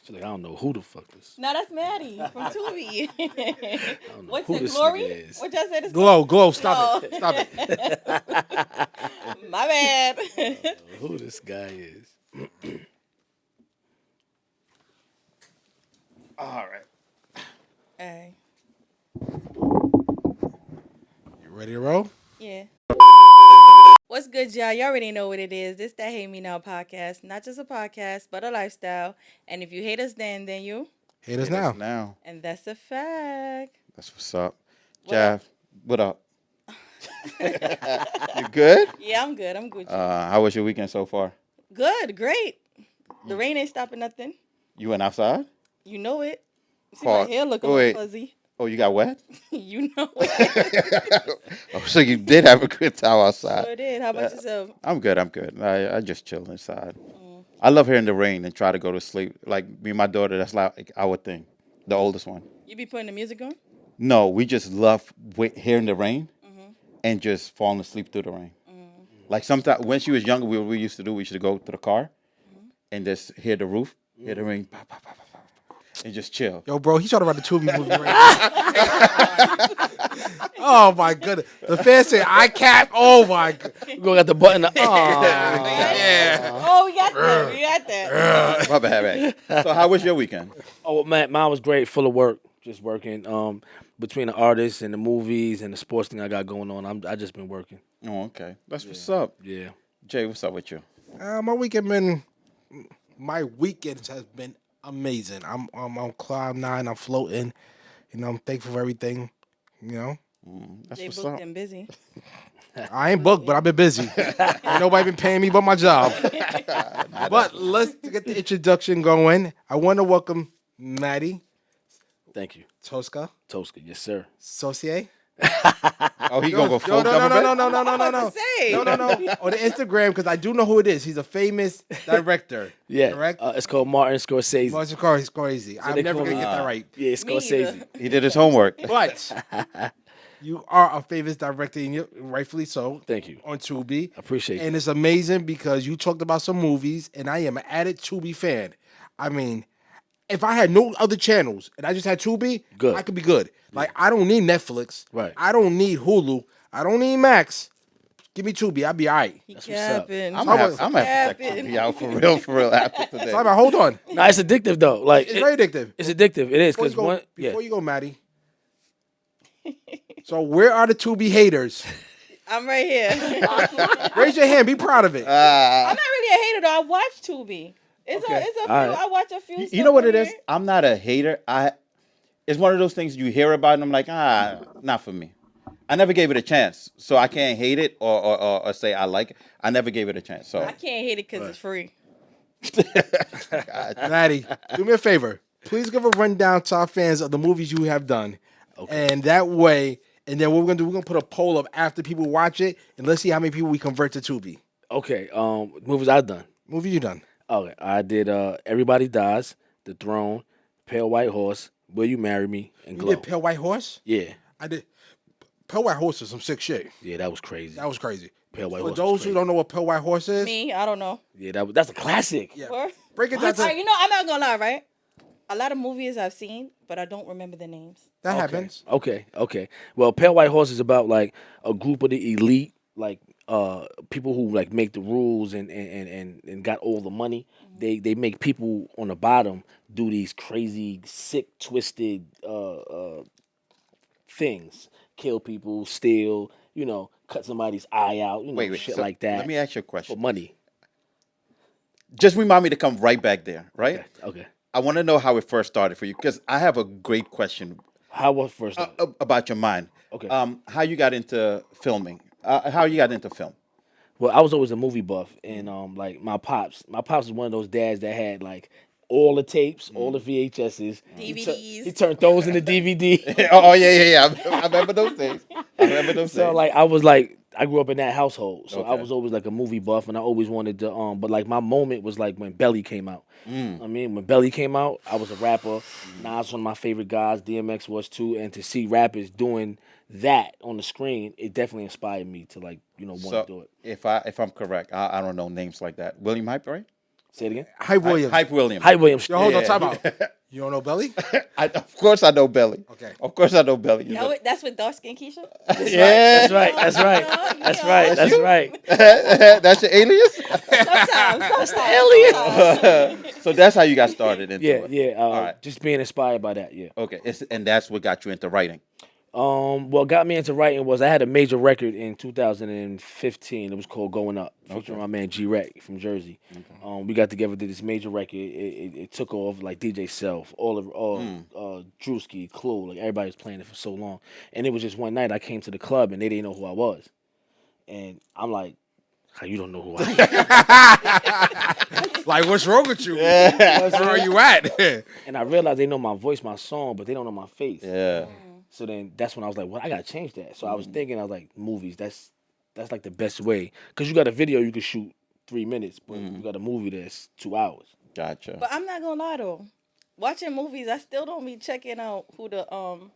She's like, I don't know who the fuck this. No, that's Matty from Tubi. What's who it, this Glory? nigga is. What y'all said it's Glow, stop it. Stop it. My bad. Who this guy is. All right. Hey. You ready to roll? Yeah. What's good, y'all? Y'all already know what it is. This that Hate Me Now podcast. Not just a podcast, but a lifestyle. And if you hate us then you. Hate us now. Now. And that's a fact. That's what's up. What Jav, what up? You good? Yeah, I'm good. I'm Gucci. How was your weekend so far? Good, great. The rain ain't stopping nothing. You went outside? You know it. See Pause. my hair looking Wait. fuzzy. Oh, you got wet? You know it. Oh, so you did have a good time outside. Sure did. How about yourself? I'm good. I just chill inside. I love hearing the rain and try to go to sleep. Like me and my daughter, that's like our thing. The oldest one. You be putting the music on? No, we just love hearing the rain and just falling asleep through the rain. Like sometimes when she was younger, we used to do, we used to go to the car and just hear the roof, hear the rain, pop, pop, pop, pop, pop, and just chill. Yo, bro, he's talking about the Tubi movie right now. Oh, my goodness. The fans say, I cap. Oh, my God. We gonna got the button. Yeah. Oh, we got that. We got that. My bad. So how was your weekend? Oh man, mine was great, full of work, just working. Between the artists and the movies and the sports thing I got going on, I just been working. Oh, okay. That's what's up. Yeah. Jay, what's up with you? My weekends has been amazing. I'm on cloud nine. I'm floating. You know, I'm thankful for everything. You know, That's They what's booked up. and busy. I ain't booked, but I've been busy. Ain't nobody been paying me but my job. But let's get the introduction going. I want to welcome Matty Thank you. Tosca, Tosca, yes sir. Saucier. Oh, he gonna go full No. government? No. Say. No. On the Instagram, because I do know who it is. He's a famous director. Yeah. Correct? It's called Martin Scorsese. Martin Scorsese. I'm they never call going to me- get that right. Yeah, Me Scorsese. either. He did his homework. But you are a famous director, and rightfully so, Thank you. on Tubi. I appreciate And it. it's amazing because you talked about some movies, and I am an added Tubi fan. I mean, if I had no other channels and I just had Tubi, Good. I could be good. Like, I don't need Netflix. Right. I don't need Hulu. I don't need Max. Give me Tubi. I'll be all right. He That's what's up. capping. I'm gonna have to check Capping. TV out for real after today. Sorry, but hold on. No, it's addictive though. Like It's very addictive. It's addictive. It is because one. Before you go, Maddie. So where are the Tubi haters? I'm right here. Raise your hand. Be proud of it. I'm not really a hater though. I watch Tubi. It's Okay. a few. All right. I watch a few. You stuff know what on it is? there. I'm not a hater. It's one of those things you hear about and I'm like, not for me. I never gave it a chance, so I can't hate it or say I like it. I never gave it a chance. So I can't hate it because it's free. Maddie, do me a favor. Please give a rundown to our fans of the movies you have done. Okay. And that way, and then what we're gonna do, we're gonna put a poll up after people watch it, and let's see how many people we convert to Tubi. Okay. Movies I've done. Movie you done? Okay. I did. Everybody Dies, The Throne, Pale White Horse, Will You Marry Me, and You Glow. did Pale White Horse? Yeah. I did. Pale White Horse is some sick shit. Yeah, that was crazy. That was crazy. Pale White For Horse. was those who crazy. don't know what Pale White Horse is, Me, I don't know. Yeah, that's a classic. yeah. What? Break it down to Alright, you know, I'm not gonna lie, right? A lot of movies I've seen, but I don't remember the names. that Okay. happens. Okay. Well, Pale White Horse is about like a group of the elite, like people who like make the rules and got all the money. They make people on the bottom do these crazy, sick, twisted things. Kill people, steal, cut somebody's eye out, wait. shit So like that. Let me ask you a for question. money. Just remind me to come right back there, right? Okay. I want to know how it first started for you because I have a great question How was first? about your mind. Okay. How you got into filming? How you got into film? Well, I was always a movie buff, and like my pops was one of those dads that had like all the tapes, all the VHSs, DVDs. He turned those into DVD. Oh yeah. I remember those days. So like I grew up in that household, so I Okay. was always like a movie buff, and I always wanted to. But like my moment was like when Belly came out. I mean, when Belly came out, I was a rapper. Nas was one of my favorite guys. DMX was too, and to see rappers doing that on the screen, it definitely inspired me to like want to do So it. if I'm correct, I don't know names like that. William Hype, right? Say it again. Hype Williams. Hype Williams. Hype Williams. Yo, hold on, Yeah. time out. You don't know Belly? Of course I know Belly. Okay. Of course I know Belly. That's with dark skin Keisha. Yeah. That's right. That's right. That's right. That's right. That's your alias? Sometimes. So that's how you got started into Yeah, it. yeah. All right. Just being inspired by that. Yeah. Okay. And that's what got you into writing. What got me into writing was I had a major record in 2015. It was called Going Up, featuring my man G Rec from Jersey. We got together, did this major record. It took off like DJ Self, Drewski, Clue, like everybody was playing it for so long. And it was just one night I came to the club and they didn't know who I was, and I'm like, "How you don't know who I am?" Like, what's wrong with you? Where are you at? And I realized they know my voice, my song, but they don't know my face. Yeah. So then that's when I was like, well, I gotta change that. So I was thinking, I was like, movies, that's like the best way. Because you got a video you can shoot 3 minutes, but you got a movie that's 2 hours. Gotcha. But I'm not gonna lie though, watching movies, I still don't be checking out who the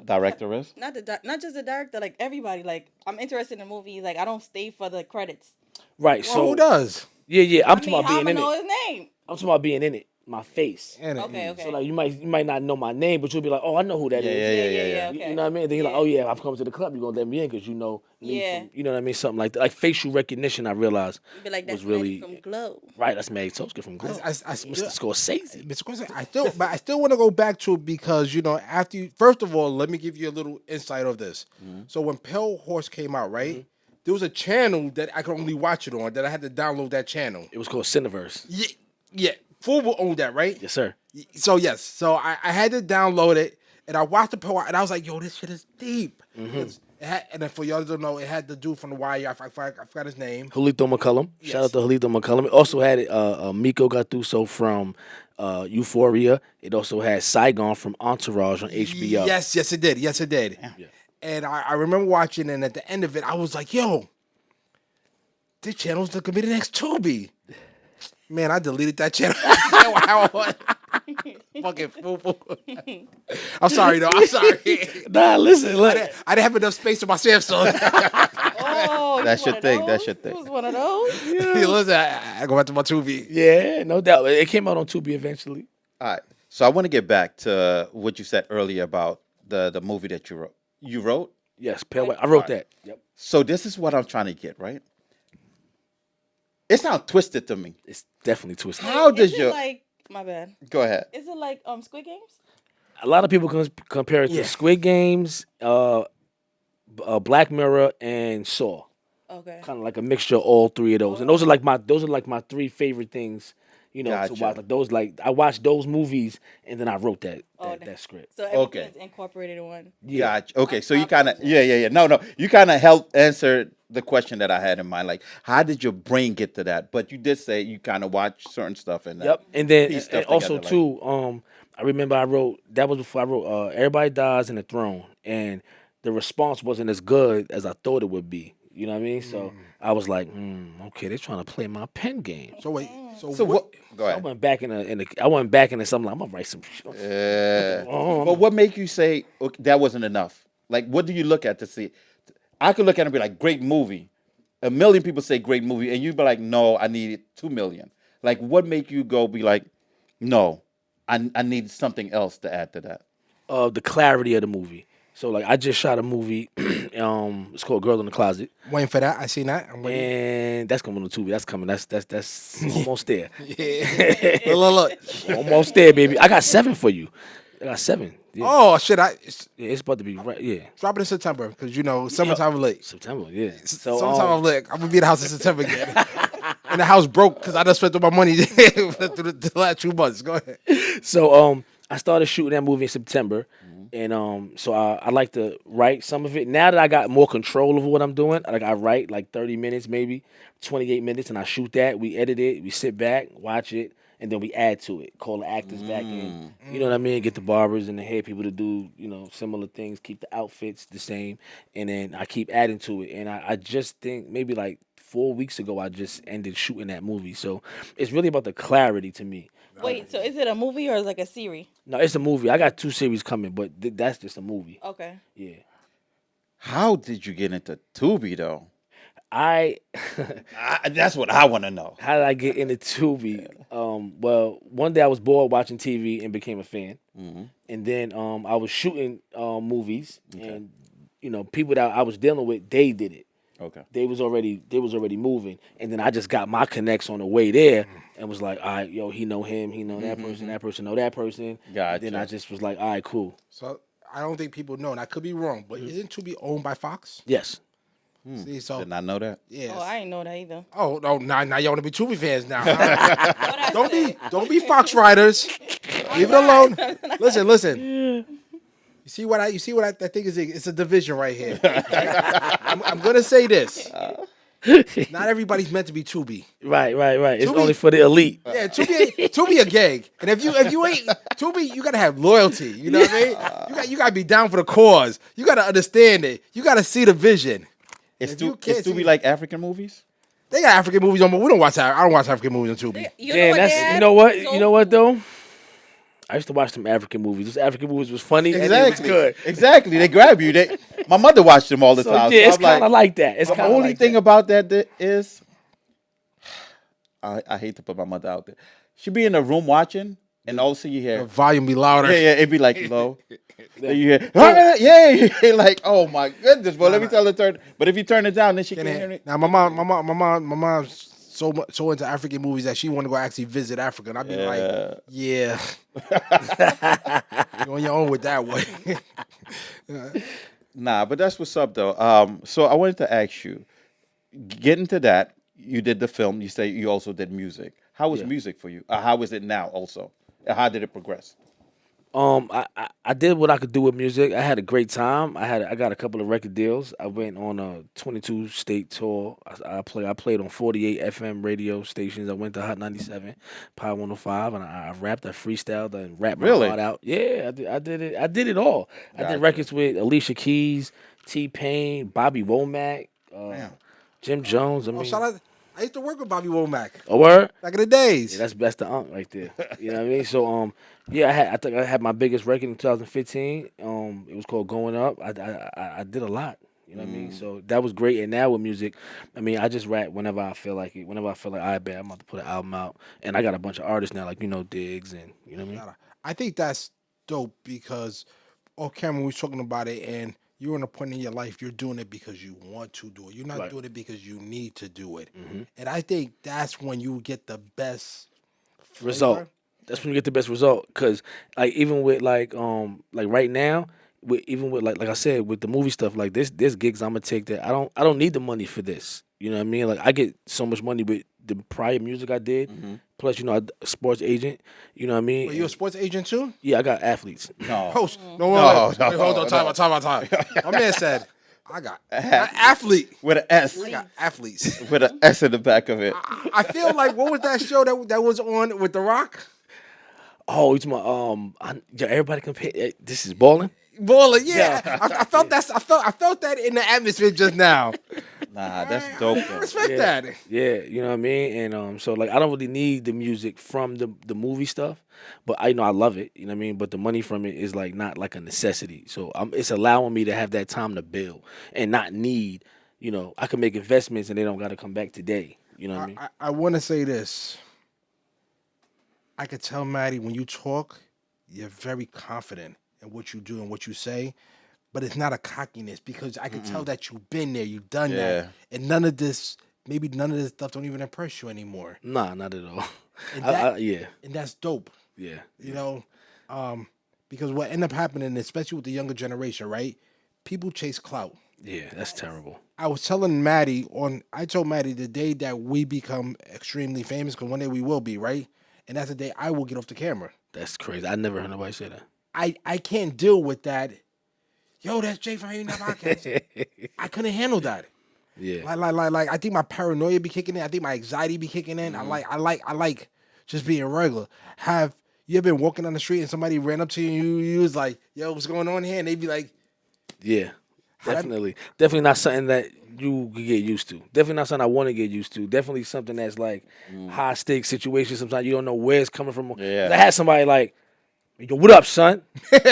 Director is? not just the director, like everybody. Like I'm interested in movies, like I don't stay for the credits. Right. Well, So who does? yeah. I'm I talking mean, about how being am I in know it. his name? I'm talking about being in it. My face. Okay. So like you might not know my name, but you'll be like, oh, I know who that is. Yeah. You Okay. know what I mean? Then you're like, oh yeah, I've come to the club. You're gonna let me in because you know me. Yeah. From, you know what I mean? Something like that. Like facial recognition. I realized You be like, that's was really Matty from Glow. right. That's Matty Tosca from Glow. I Mr. Scorsese. Mr. Quincy, I still want to go back to it because after you, first of all, let me give you a little insight of this. So when Pale Horse came out, right, there was a channel that I could only watch it on that I had to download that channel. It was called Cineverse. Yeah, Fubu owned that, right? Yes, sir. So yes, so I had to download it and I watched the Pale and I was like, yo, this shit is deep. And then for y'all to know, it had the dude from The Wire. I forgot his name. Julito McCullum. Shout out to Julito McCullum. It also had Miko Gattuso from Euphoria. It also had Saigon from Entourage on HBO. Yes, it did. Yes, it did. Yeah. And I remember watching, and at the end of it, I was like, yo, this channel's going to be the next Tubi. Man, I deleted that channel. Fucking fool. I'm sorry, though. I'm sorry. Nah, listen, look. I didn't have enough space on my Samsung. Oh, That's your thing. That's your thing. It was one of those. Listen, I go back to my Tubi. Yeah, no doubt. It came out on Tubi eventually. All right. So I want to get back to what you said earlier about the movie that you wrote. You wrote? Yes, Pale White. I wrote that. Yep. So this is what I'm trying to get, right? It sounds twisted to me. It's definitely twisted. How does Is it your... like, my bad. Go ahead. Is it like Squid Games? A lot of people compare it to Squid Games, Black Mirror, and Saw. Okay. Kind of like a mixture of all three of those. And those are like my three favorite things, to Gotcha. watch. Like those, like I watched those movies and then I wrote that script. So everything's incorporated in one. Yeah. Gotcha. Okay, so you kind of... Yeah. No. You kind of helped answer the question that I had in mind. Like, how did your brain get to that? But you did say you kind of watch certain stuff and Yep. And then piece and stuff also together, too, I remember I wrote that was before I wrote Everybody Dies in the Throne, and the response wasn't as good as I thought it would be. You know what I mean? So I was like, okay, they're trying to play my pen game. So wait, So what? Go I ahead. went back I went back into something. Like, I'm gonna write some. But what make you say okay, that wasn't enough? Like, what do you look at to see? I could look at it and be like, great movie. A million people say great movie, and you'd be like, no, I need 2 million. Like, what make you go be like, no, I need something else to add to that? The clarity of the movie. So like I just shot a movie. It's called Girl in the Closet, waiting for that. I seen that. I'm waiting. and that's coming on Tubi. That's coming. That's almost there. Yeah. Look. Almost there, baby. I got 7 for you. I got 7. Yeah. Oh shit! Yeah, it's about to be right. Yeah, Drop it in September because summertime is late. September. Yeah. So Summertime I'm lit. I'm gonna be in the house in September again. And the house broke because I just spent all my money through the last 2 months. Go ahead. So I started shooting that movie in September, and so I like to write some of it. Now that I got more control over what I'm doing, I write like 30 minutes, maybe 28 minutes, and I shoot that. We edit it. We sit back, watch it, and then we add to it. Call the actors back in. You know what I mean? Get the barbers and the hair people to do similar things. Keep the outfits the same, and then I keep adding to it. And I just think maybe like 4 weeks ago I just ended shooting that movie. So it's really about the clarity to me. Wait, so is it a movie or is it like a series? No, it's a movie. I got 2 series coming, but that's just a movie. Okay. Yeah. How did you get into Tubi though? That's what I want to know. how did I get into Tubi? Well, one day I was bored watching TV and became a fan, and then I was shooting movies, and people that I was dealing with, they did it. Okay. They was already moving, and then I just got my connects on the way there, and was like, all right, yo, he know him, he know that person know that person. Gotcha. Then I just was like, all right, cool. So I don't think people know, and I could be wrong, but isn't Tubi owned by Fox? Yes. See, so Did not know that. yes. Oh, I didn't know that either. Oh no! Now y'all want to be Tubi fans now? What I said. don't be Fox riders. Leave it alone. Listen. You see what I think is it's a division right here. I'm gonna say this. Not everybody's meant to be Tubi. Right. It's Tubi- only for the elite. Yeah, Tubi a gag. And if you ain't Tubi, you gotta have loyalty. You know what I mean? You gotta be down for the cause. You gotta understand it. You gotta see the vision. It's If you Tubi can't see- like African movies? They got African movies on, but we don't watch that. I don't watch African movies on Tubi. You Yeah, know what, that's Dad? you know what So- you know what though. I used to watch some African movies. Those African movies was funny and it was Exactly. good. Exactly. They grab you. My mother watched them all the So time. yeah, so it's I'm like, kind of like that. It's the kind of only like thing that. about that is, I hate to put my mother out there. She be in the room watching, and all of a sudden you The hear, volume be louder. yeah, it'd be like low. Then you hear, yeah, like, oh my goodness. Well, let me tell her turn. But if you turn it down, then she can't hear it. Now my mom's so into African movies that she want to go actually visit Africa, and I'd be like, yeah, you're on your own with that one. Nah, but that's what's up though. So I wanted to ask you, getting to that, you did the film. You say you also did music. How was music for you? How is it now? Also, how did it progress? I did what I could do with music. I had a great time. I got a couple of record deals. I went on a 22 state tour. I played on 48 FM radio stations. I went to Hot 97, Power 105, and I rapped, I freestyled, and rapped my Really? heart out. Yeah, I did it. I did it all. I Gotcha. did records with Alicia Keys, T-Pain, Bobby Womack, Jim Jones. I mean, Shout out! I used to work with Bobby Womack a word. back in the days. Yeah, that's the unk right there. You know what I mean? So I think I had my biggest record in 2015. It was called Going Up. I did a lot. You know what I mean? So that was great. And now with music, I mean, I just rap whenever I feel like it. Whenever I feel like I bet I'm about to put an album out, and I got a bunch of artists now, like Diggs, and you know what I mean? I think that's dope because off camera we was talking about it, and you're in a point in your life you're doing it because you want to do it. You're not Right. doing it because you need to do it. And I think that's when you get the best Result. flavor. That's when you get the best result. Cause like even with like right now, even with like I said with the movie stuff, like there's gigs I'm gonna take that I don't need the money for this. You know what I mean? Like I get so much money with the prior music I did. Plus, I'm a sports agent. You know what I mean? But you're a sports agent too? Yeah, I got athletes. No. Host. No, Wait, no, hold on, time out. My man said, I got athlete. With an S. I got athletes. With an S in the back of it. I feel like what was that show that was on with The Rock? Oh, it's everybody compare. This is balling. Baller, yeah. I felt that. I felt that in the atmosphere just now. Nah, that's dope. I Though. respect Yeah, that. yeah, you know what I mean. And so like I don't really need the music from the movie stuff, but I love it. You know what I mean. But the money from it is like not like a necessity. So it's allowing me to have that time to build and not need. I can make investments and they don't got to come back today. You know what I mean. I want to say this. I could tell, Matty, when you talk, you're very confident in what you do and what you say, but it's not a cockiness because I can tell that you've been there, you've done that, and none of this stuff don't even impress you anymore. Nah, not at all. And Yeah, and that's dope. yeah. Because what end up happening, especially with the younger generation, right? People chase clout. Yeah, that's terrible. I was telling Matty I told Matty the day that we become extremely famous, because one day we will be, right? And that's the day I will get off the camera. That's crazy. I never heard nobody say that. I can't deal with that. Yo, that's Jay from HATEMENOW podcast. I couldn't handle that. Yeah. Like I think my paranoia be kicking in. I think my anxiety be kicking in. I like just being regular. Have you ever been walking down the street and somebody ran up to you and you was like, yo, what's going on here? And they'd be like, Yeah, definitely. Definitely not something that you could get used to. Definitely not something I want to get used to. Definitely something that's like high stakes situation. Sometimes you don't know where it's coming from. Yeah. I had somebody like, Yo, what up, son? Daddy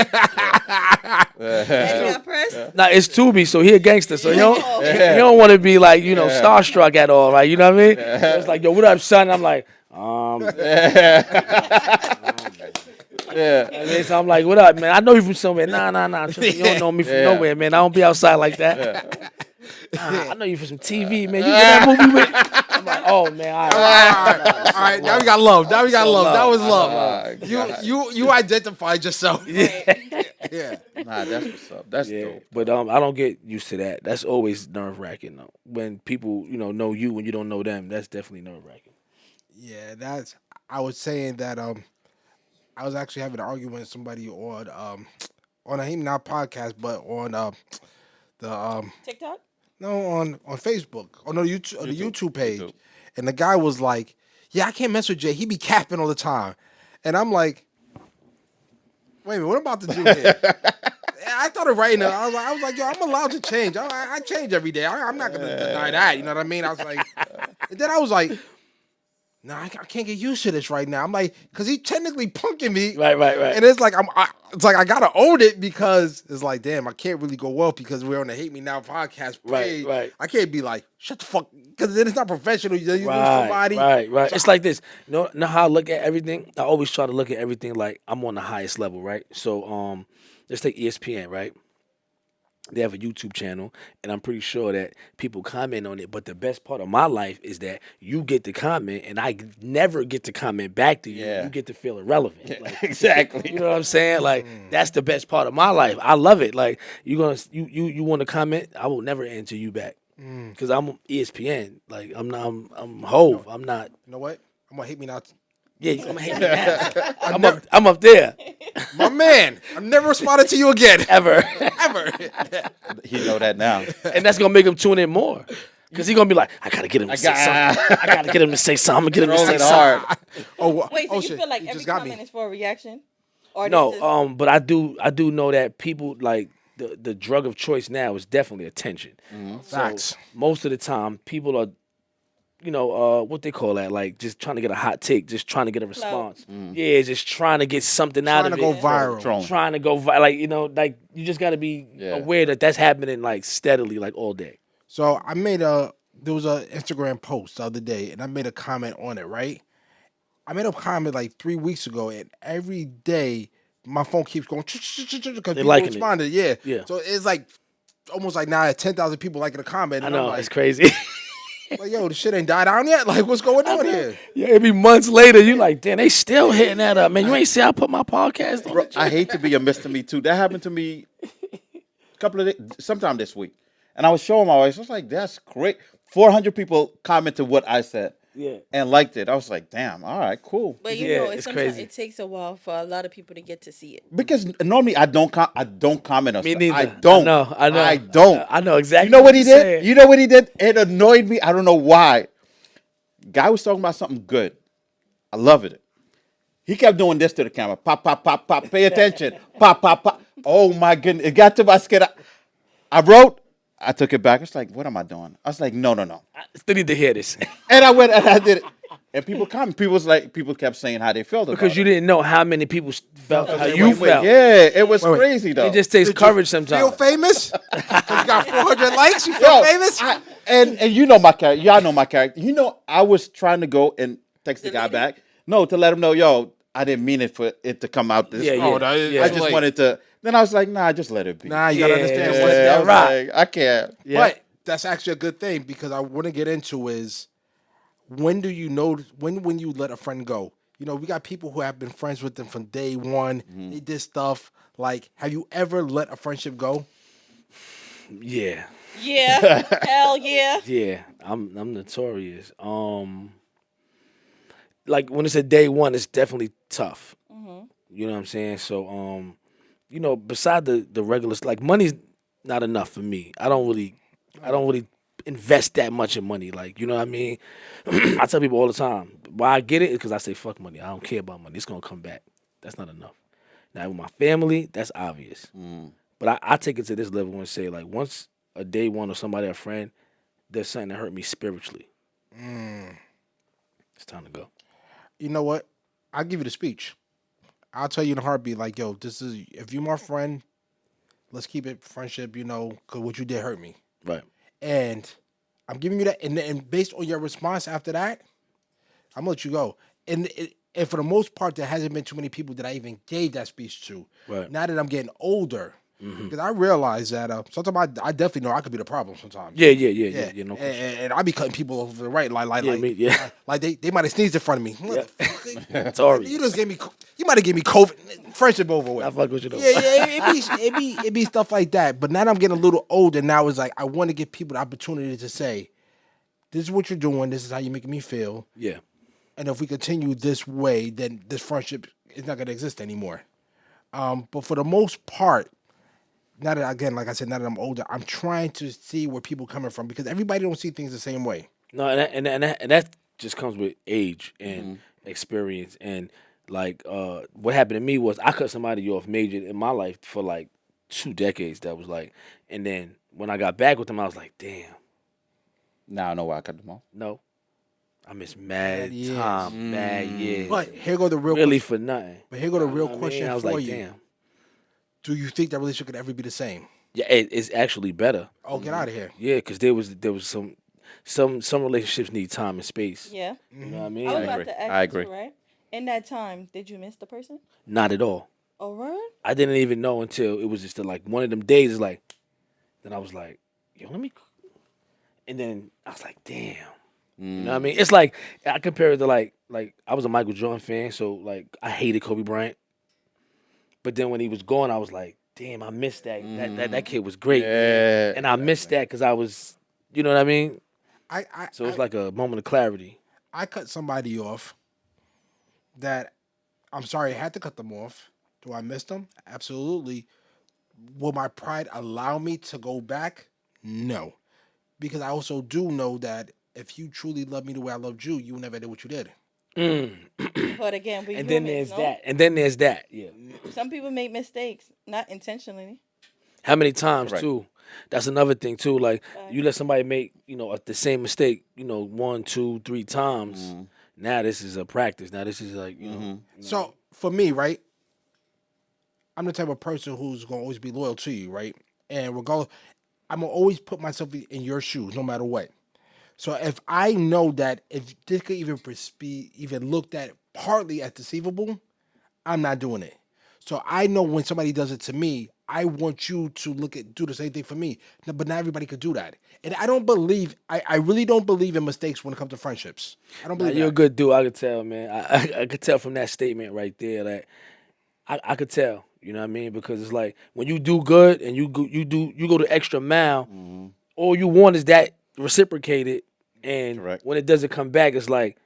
got pressed. Nah, it's Tubi, so he a gangster, so he don't want to be like, starstruck at all, right? You know what I mean? So it's like, yo, what up, son? I'm like, Yeah. I mean, so I'm like, what up, man? I know you from somewhere. Nah. Trust me, you don't know me from nowhere, man. I don't be outside like that. Nah, I know you from some TV, man. You in that movie with? I'm like, oh man, all right. Now we got love. Now we got love. That was love. God. You identified yourself. Yeah. Nah, that's what's up. That's dope. But I don't get used to that. That's always nerve wracking though. When people know you when you don't know them, that's definitely nerve wracking. Yeah, I was saying that I was actually having an argument with somebody on a Hate Me Now podcast, but on the TikTok. no on Facebook on the YouTube page, and the guy was like, "Yeah, I can't mess with Jay. He be capping all the time," and I'm like, "Wait a minute, what I'm about to do here?" I started writing it. I was like, "Yo, I'm allowed to change. I change every day. I'm not gonna deny that. You know what I mean?" I was like, and then I was like, "Nah, I can't get used to this right now." I'm like, because he's technically punking me, Right. and it's like I gotta own it because it's like, damn, I can't really go well because we're on the Hate Me Now podcast page. Right. I can't be like, shut the fuck, because then it's not professional. You lose somebody. Right. So It's like this. Know how I look at everything? I always try to look at everything like I'm on the highest level, right? So let's take ESPN, right? They have a YouTube channel, and I'm pretty sure that people comment on it. But the best part of my life is that you get to comment, and I never get to comment back to you. Yeah. You get to feel irrelevant. Like, Exactly. you know what I'm saying? Like that's the best part of my life. I love it. Like you want to comment, I will never answer you back because I'm ESPN. Like I'm Hove. I'm not. you know what? I'm gonna Hate Me Now. Yeah, I'm gonna hate me now. I'm up there My man, I've never responded to you again. ever, Ever. He know that now. and that's gonna make him tune in more. Cause he gonna be like, I gotta get him to say something. I gotta get him to say something. Get him to say Rolling something. hard. Oh, Wait, so oh, you shit. feel like You every just got comment me. is for a reaction? Or No, this is- but I do know that people like the drug of choice now is definitely attention. So Facts. most of the time, people are, what they call that, like just trying to get a hot take, just trying to get a response. Yeah, just trying to get something out Trying of to it. go viral. Trolling. Trying to go like you just got to be aware that that's happening like steadily, like all day. So there was a Instagram post the other day, and I made a comment on it, right? I made a comment like 3 weeks ago, and every day my phone keeps going because people liking it. responded. Yeah. Yeah. So it's like almost like now I have 10,000 people liking a comment. I And know I'm like, it's crazy. like, yo, the shit ain't died down yet. Like, what's going on here? Yeah, it be months later. You like, damn, they still hitting that up, man. You ain't see I put my podcast on. Bro, I hate to be a Mr. Me Too. That happened to me a couple of days, sometime this week. And I was showing my wife. I was like, that's great. 400 people commented what I said. Yeah. And liked it. I was like, damn, all right, cool. But Yeah, it's it's sometimes crazy. it takes a while for a lot of people to get to see it. Because normally I don't comment on Me stuff. neither. I don't. I know. I don't. I know exactly. You know what he you're did? saying. You know what he did? It annoyed me. I don't know why. Guy was talking about something good. I love it. He kept doing this to the camera. Pop, pop, pop, pop. Pay attention. Pop, pop, pop. Oh my goodness. It got to my skin. I wrote. I took it back. It's like, what am I doing? I was like, no. I still need to hear this And I went and I did it. And people comment. People kept saying how they felt about because you it. didn't know how many people felt how you Wait, felt. yeah, it was Wait. crazy though. It just takes courage Feel sometimes. famous? 'Cause you got 400 likes? You feel Yo, famous? and you know my character. Y'all know my character. You know, I was trying to go and text the guy back. No, to let him know, yo, I didn't mean it for it to come out this Yeah, way. yeah. Oh, no, yeah. I just wanted to. Then I was like, nah, just let it be. Nah, you gotta Yeah, understand yeah, what's yeah, I that was right. like, I can't. Yeah. But that's actually a good thing because I want to get into is when do you know when you let a friend go? You know, we got people who have been friends with them from day one. They did stuff like, have you ever let a friendship go? Yeah. Yeah, hell yeah. Yeah, I'm notorious. Like when it's a day one, it's definitely tough. You know what I'm saying? So, beside the regular, like money's not enough for me. I don't really invest that much in money. Like, you know what I mean? I tell people all the time, why I get it is because I say fuck money. I don't care about money. It's gonna come back. That's not enough. Now with my family, that's obvious. But I take it to this level and say, like, once a day one or somebody, a friend, there's something that hurt me spiritually. It's time to go. You know what? I'll give you the speech. I'll tell you in a heartbeat, like, yo, this is if you my friend, let's keep it friendship, because what you did hurt me. Right. And I'm giving you that, and based on your response after that, I'm gonna let you go. And for the most part, there hasn't been too many people that I even gave that speech to. Right. Now that I'm getting older, because I realize that sometimes I definitely know I could be the problem sometimes. Yeah. No question. And I be cutting people over the right, Yeah. like they might have sneezed in front of me. Motherfucker. Sorry. You just gave me, you might have gave me COVID. Friendship over with. I fuck with you though. It be stuff like that. But now that I'm getting a little older, now it's like I want to give people the opportunity to say, "This is what you're doing. This is how you're making me feel." Yeah. And if we continue this way, then this friendship is not going to exist anymore. But for the most part, now that, again, like I said, now that I'm older, I'm trying to see where people are coming from because everybody don't see things the same way. No, and that just comes with age and experience. And like what happened to me was I cut somebody off major in my life for like 2 decades. That was like, and then when I got back with them, I was like, damn, Now I know why I cut them off. no, I miss mad years. time, mad years, But here go the real really question. for nothing. But here go the real You know what I question mean? I was for like, you. damn, Do you think that relationship could ever be the same? yeah, it's actually better. Oh, get out of here. Yeah, because there was some relationships need time and space. Yeah. You know what I mean? I was I about agree. to ask I you agree. too, right? In that time, did you miss the person? Not at all. Oh, right? I didn't even know until it was just like one of them days. It's like, then I was like, yo, let me, and then I was like, damn. You know what I mean? It's like I compare it to like I was a Michael Jordan fan, so like I hated Kobe Bryant. But then when he was gone, I was like, damn, I missed that. That kid was great, Yeah, and I missed that because I was, you know what I mean? I So it's like a moment of clarity. I cut somebody off that I'm sorry I had to cut them off. Do I miss them? Absolutely. Will my pride allow me to go back? No. Because I also do know that if you truly love me the way I loved you, you would never do what you did. But again, we And then humans, there's no? that. And then there's that. Yeah. Some people make mistakes, not intentionally. How many times Correct. too? That's another thing too. Like you let somebody make the same mistake 1, 2, 3 times. Now this is a practice. Now this is like So for me, right, I'm the type of person who's gonna always be loyal to you, right? And regardless, I'm gonna always put myself in your shoes, no matter what. So if I know that if this could even be even looked at partly as deceivable, I'm not doing it. So I know when somebody does it to me, I want you to do the same thing for me. But not everybody could do that. And I don't believe, I really don't believe in mistakes when it comes to friendships. I don't Nah, believe you're a that. good dude. I could tell, man. I could tell from that statement right there that I could tell. You know what I mean? Because it's like when you do good and you go the extra mile, all you want is that reciprocated. And Correct. when it doesn't come back, it's like,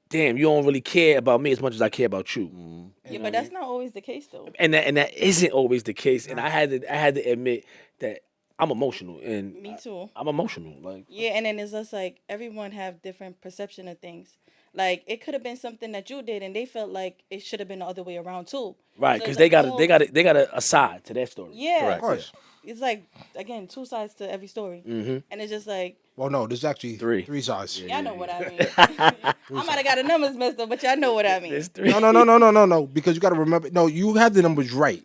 damn, you don't really care about me as much as I care about you. Yeah, but that's not always the case, though. And that isn't always the case. And I had to admit that I'm emotional and Me too. I'm emotional. Like Yeah, and then it's just like everyone have different perception of things. Like it could have been something that you did, and they felt like it should have been the other way around too. right, So because it's like they got a side to that story. Yeah, Correct. Of course. it's like again 2 sides to every story, and it's just like Well, no, there's actually Three. three sides. y'all know what I mean. I might have got the numbers messed up, but y'all know what I mean. There's 3. No. Because you got to remember. No, you have the numbers right.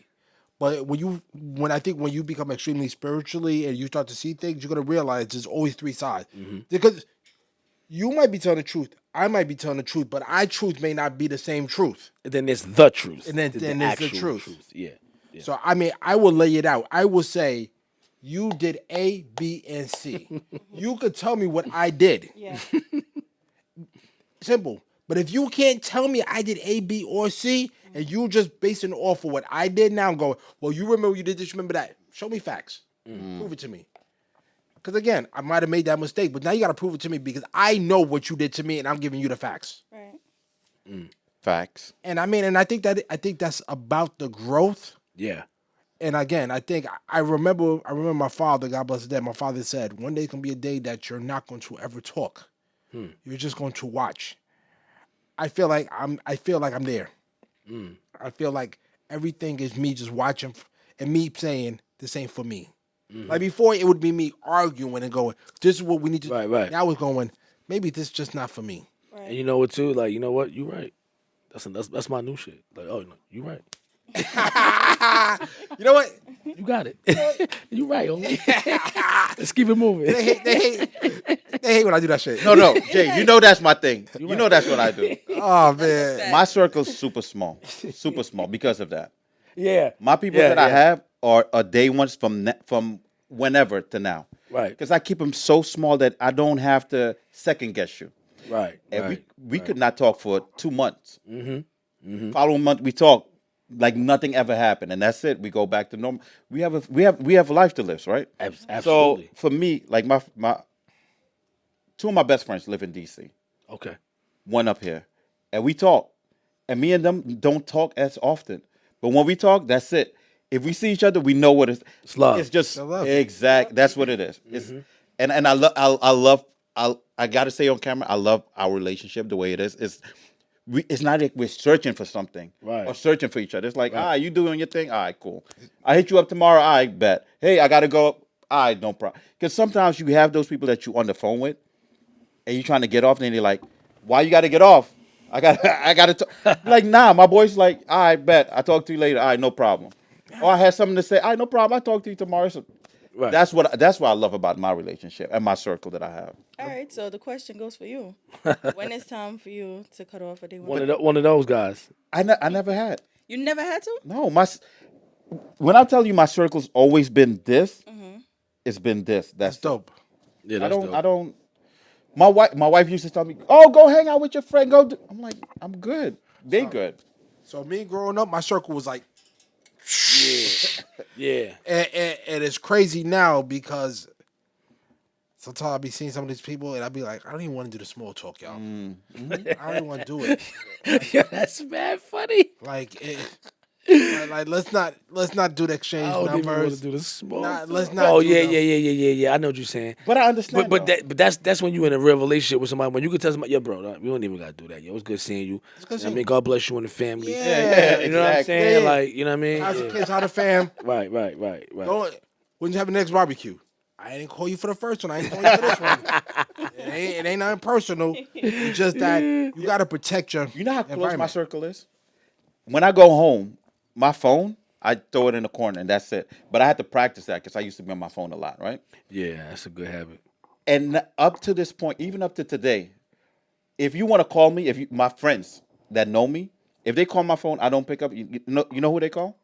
But when you become extremely spiritually and you start to see things, you're gonna realize there's always three sides. Because you might be telling the truth, I might be telling the truth, but our truth may not be the same truth. And then there's the truth. And then- the then there's the actual truth. Yeah. So I mean, I will lay it out. I will say, you did A, B, and C. You could tell me what I did. Yeah, Simple. But if you can't tell me I did A, B, or C, and you just basing it off of what I did now and going, well, you remember you did this, remember that. Show me facts. Prove it to me. Because again, I might have made that mistake, but now you got to prove it to me because I know what you did to me and I'm giving you the facts. right. Facts. And I mean, and I think that's about the growth. Yeah. And again, I remember my father, God bless his dead, my father said, one day it's gonna be a day that you're not going to ever talk. You're just going to watch. I feel like I'm there. I feel like everything is me just watching and me saying this ain't for me. Like before it would be me arguing and going, this is what we need to Right. Now it's going, maybe this is just not for me. And you know what too? Like, you know what? You're right. That's my new shit. Like, oh no, you right. You know what? You got it. You right, homie. Let's keep it moving. They hate when I do that shit. No, Jay, you know that's my thing. You right. know that's what I do. Oh man. My circle's super small because of that. Yeah. My people Yeah, that I yeah. have are day ones from whenever to now. Right. Because I keep them so small that I don't have to second guess you. Right. And right. we could not talk for 2 months. Following month we talk like nothing ever happened, and that's it. We go back to normal. We have a life to live, right? Absolutely. So for me, like my two of my best friends live in DC. Okay. One up here, and we talk. And me and them don't talk as often, but when we talk, that's it. If we see each other, we know what It's love. It's just love. exact. That's what it is. It's, and I gotta say on camera, I love our relationship the way it is. It's not like we're searching for something Right. or searching for each other. It's like, you doing your thing? All right, cool. I hit you up tomorrow. I bet. Hey, I gotta go. All right, no problem. Because sometimes you have those people that you on the phone with, and you're trying to get off, and they're like, "Why you gotta get off? I gotta talk." Like, nah, my boy's like, "All right, bet. I'll talk to you later. All right, no problem." Or I had something to say. All right, no problem. I'll talk to you tomorrow. So Right. that's what I love about my relationship and my circle that I have. All right, so the question goes for you. When it's time for you to cut off a day one? One of those guys. I never had. You never had to? No, when I tell you my circle's always been this, it's been this. That's That's dope. Yeah, I that's don't. dope. I don't. My wife used to tell me, "Oh, go hang out with your friend. Go." I'm like, I'm good. They good. So me growing up, my circle was like, Yeah. and it's crazy now because sometimes I'll be seeing some of these people and I'll be like, I don't even want to do the small talk, y'all. I don't even want to do it. Yeah, that's mad funny. Like, let's not do the exchange I don't even want to numbers. do the small. Let's not. Oh do yeah, them. yeah. I know what you're saying. But I understand. But though. that's when you in a real relationship with somebody. When you can tell somebody, yo, bro, we don't even gotta do that. Yo, it's good seeing you. good I seeing mean, God bless you and the family. Yeah, You know what I'm exactly. saying? Yeah. Like, you know what I mean? How's the Yeah. kids? How the fam? Right. Go. When's you have the next barbecue? I didn't call you for the first one. I ain't call you for this one. It ain't nothing personal. It's just that you gotta protect your. You know how close my environment. circle is? When I go home, my phone, I throw it in the corner and that's it. But I had to practice that because I used to be on my phone a lot, right? Yeah, that's a good habit. And up to this point, even up to today, if you want to call me, my friends that know me, if they call my phone, I don't pick up. You know who they call?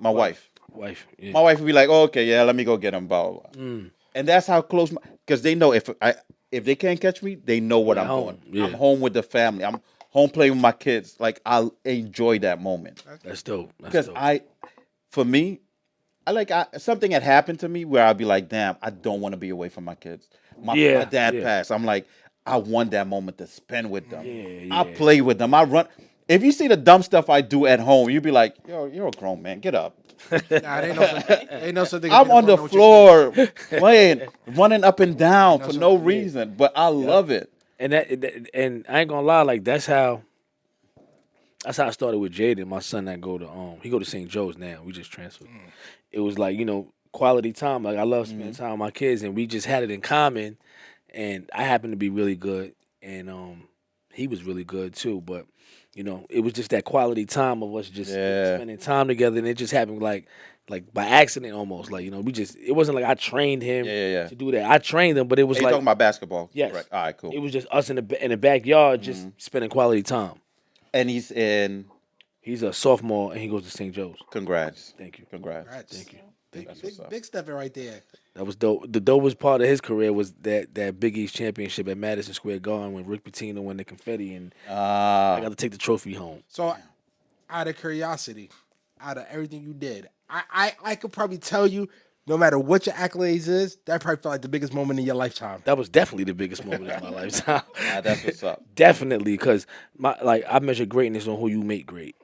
My wife. Wife. Yeah. My wife would be like, "Oh, okay, yeah, let me go get him." Blah, blah, blah. And that's how close, because they know if they can't catch me, they know what I'm home, doing. yeah. I'm home with the family. I'm home playing with my kids. Like, I'll enjoy that moment. That's dope. That's Because dope. for me, something had happened to me where I'd be like, damn, I don't want to be away from my kids. My dad passed. I'm like, I want that moment to spend with them. Yeah, I yeah. play with them. I run. If you see the dumb stuff I do at home, you'd be like, yo, you're a grown man. Get up. Nah, ain't no such thing. I'm on the floor playing, running up and down for no reason, but I love it. And and I ain't gonna lie, like that's how I started with Jaden, my son that he go to St. Joe's now. We just transferred. It was like, quality time. Like I love spending time with my kids and we just had it in common, and I happened to be really good and he was really good too, but it was just that quality time of us just spending time together, and it just happened like by accident almost. Like, it wasn't like I trained him to do that. I trained him, but it was Hey, you like talking about basketball? yes. Correct. All right, cool. It was just us in the backyard just spending quality time. And he's in. He's a sophomore and he goes to St. Joe's. Congrats. Thank you. Congrats. Thank you. Big stepping right there. That was dope. The dopest part of his career was that Big East championship at Madison Square Garden when Rick Pitino won the confetti, and I got to take the trophy home. So, out of curiosity, out of everything you did, I could probably tell you, no matter what your accolades is, that probably felt like the biggest moment in your lifetime. That was definitely the biggest moment in my lifetime. That's what's up. Definitely, because I measure greatness on who you make great.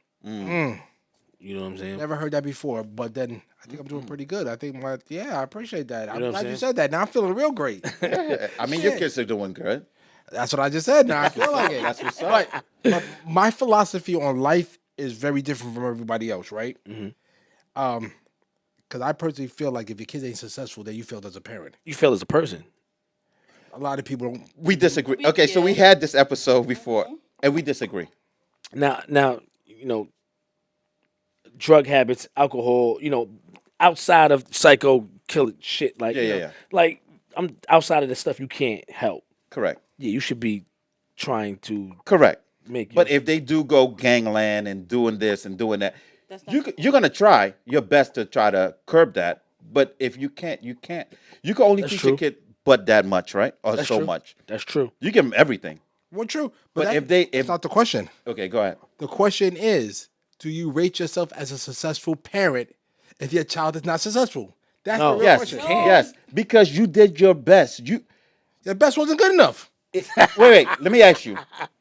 You know what I'm saying? Never heard that before, but then I think I'm doing pretty good. I think I appreciate that. I'm know what I'm glad you saying? said that. Now I'm feeling real great. I mean, your kids are doing good. That's what I just said. Now I feel like it. That's what's up. But my philosophy on life is very different from everybody else, right? Because I personally feel like if your kids ain't successful, then you failed as a parent. You fail as a person. A lot of people don't. We disagree. Okay, so we had this episode before, and we disagree. Now, drug habits, alcohol, outside of psycho killer shit, like, Yeah, yeah, yeah. like I'm outside of the stuff you can't help. Correct. Yeah, you should be trying to Correct. make. But if they do go gangland and doing this and doing that, That's not you're gonna try your best to try to curb that. But if you can't, you can't. You can only That's teach true. a kid but that much, right? Or That's so true. much. That's true. You give them everything. Well, true. But that- if that's not the question. okay, go ahead. The question is, do you rate yourself as a successful parent if your child is not successful? That's No. the real Yes, question. yes, because you did your best. You The best wasn't good enough. wait. Let me ask you.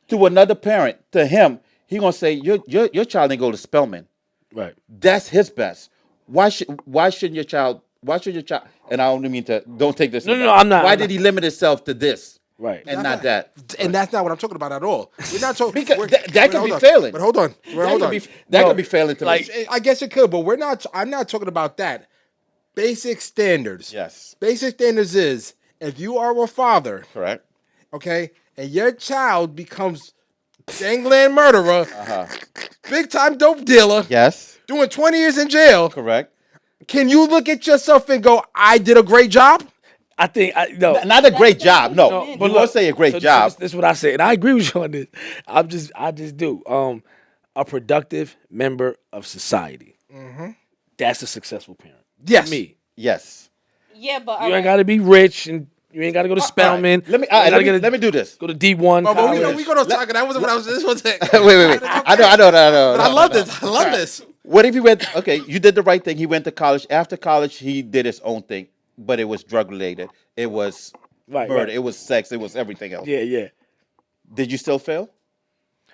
To another parent, to him, he gonna say your child didn't go to Spelman. Right. That's his best. Why shouldn't your child? Why should your child? And I don't mean to. Don't take this. No, I'm not. Why I'm did he limit himself to this Right. and not that? And that's not what I'm talking about at all. We're not talking Because we're- that wait, could hold be on. failing. But hold on. Hold on. That No, could be failing to like- me. I guess it could, but we're not. I'm not talking about that. Basic standards. Yes, Basic standards is if you are a father, correct. okay, and your child becomes gangland murderer, big time dope dealer, Yes, doing 20 years in jail, correct. can you look at yourself and go, "I did a great job"? I think no. Not a great job. No, No, you but won't say a great So job. This is what I say, and I agree with you on this. I just do. A productive member of society. That's a successful parent. Yes. To me. Yes. Yeah, but You ain't got to be rich, and you ain't got to go to Spelman. Let me You ain't gotta let me do this. go to D1 But we college. go to talk. That wasn't what I was. This was it. Wait. I know. But I love this. I love this. What if he went? Okay, you did the right thing. He went to college. After college, he did his own thing, but it was drug related. It was Right, murder. right. It was sex. It was everything else. Yeah. Did you still fail?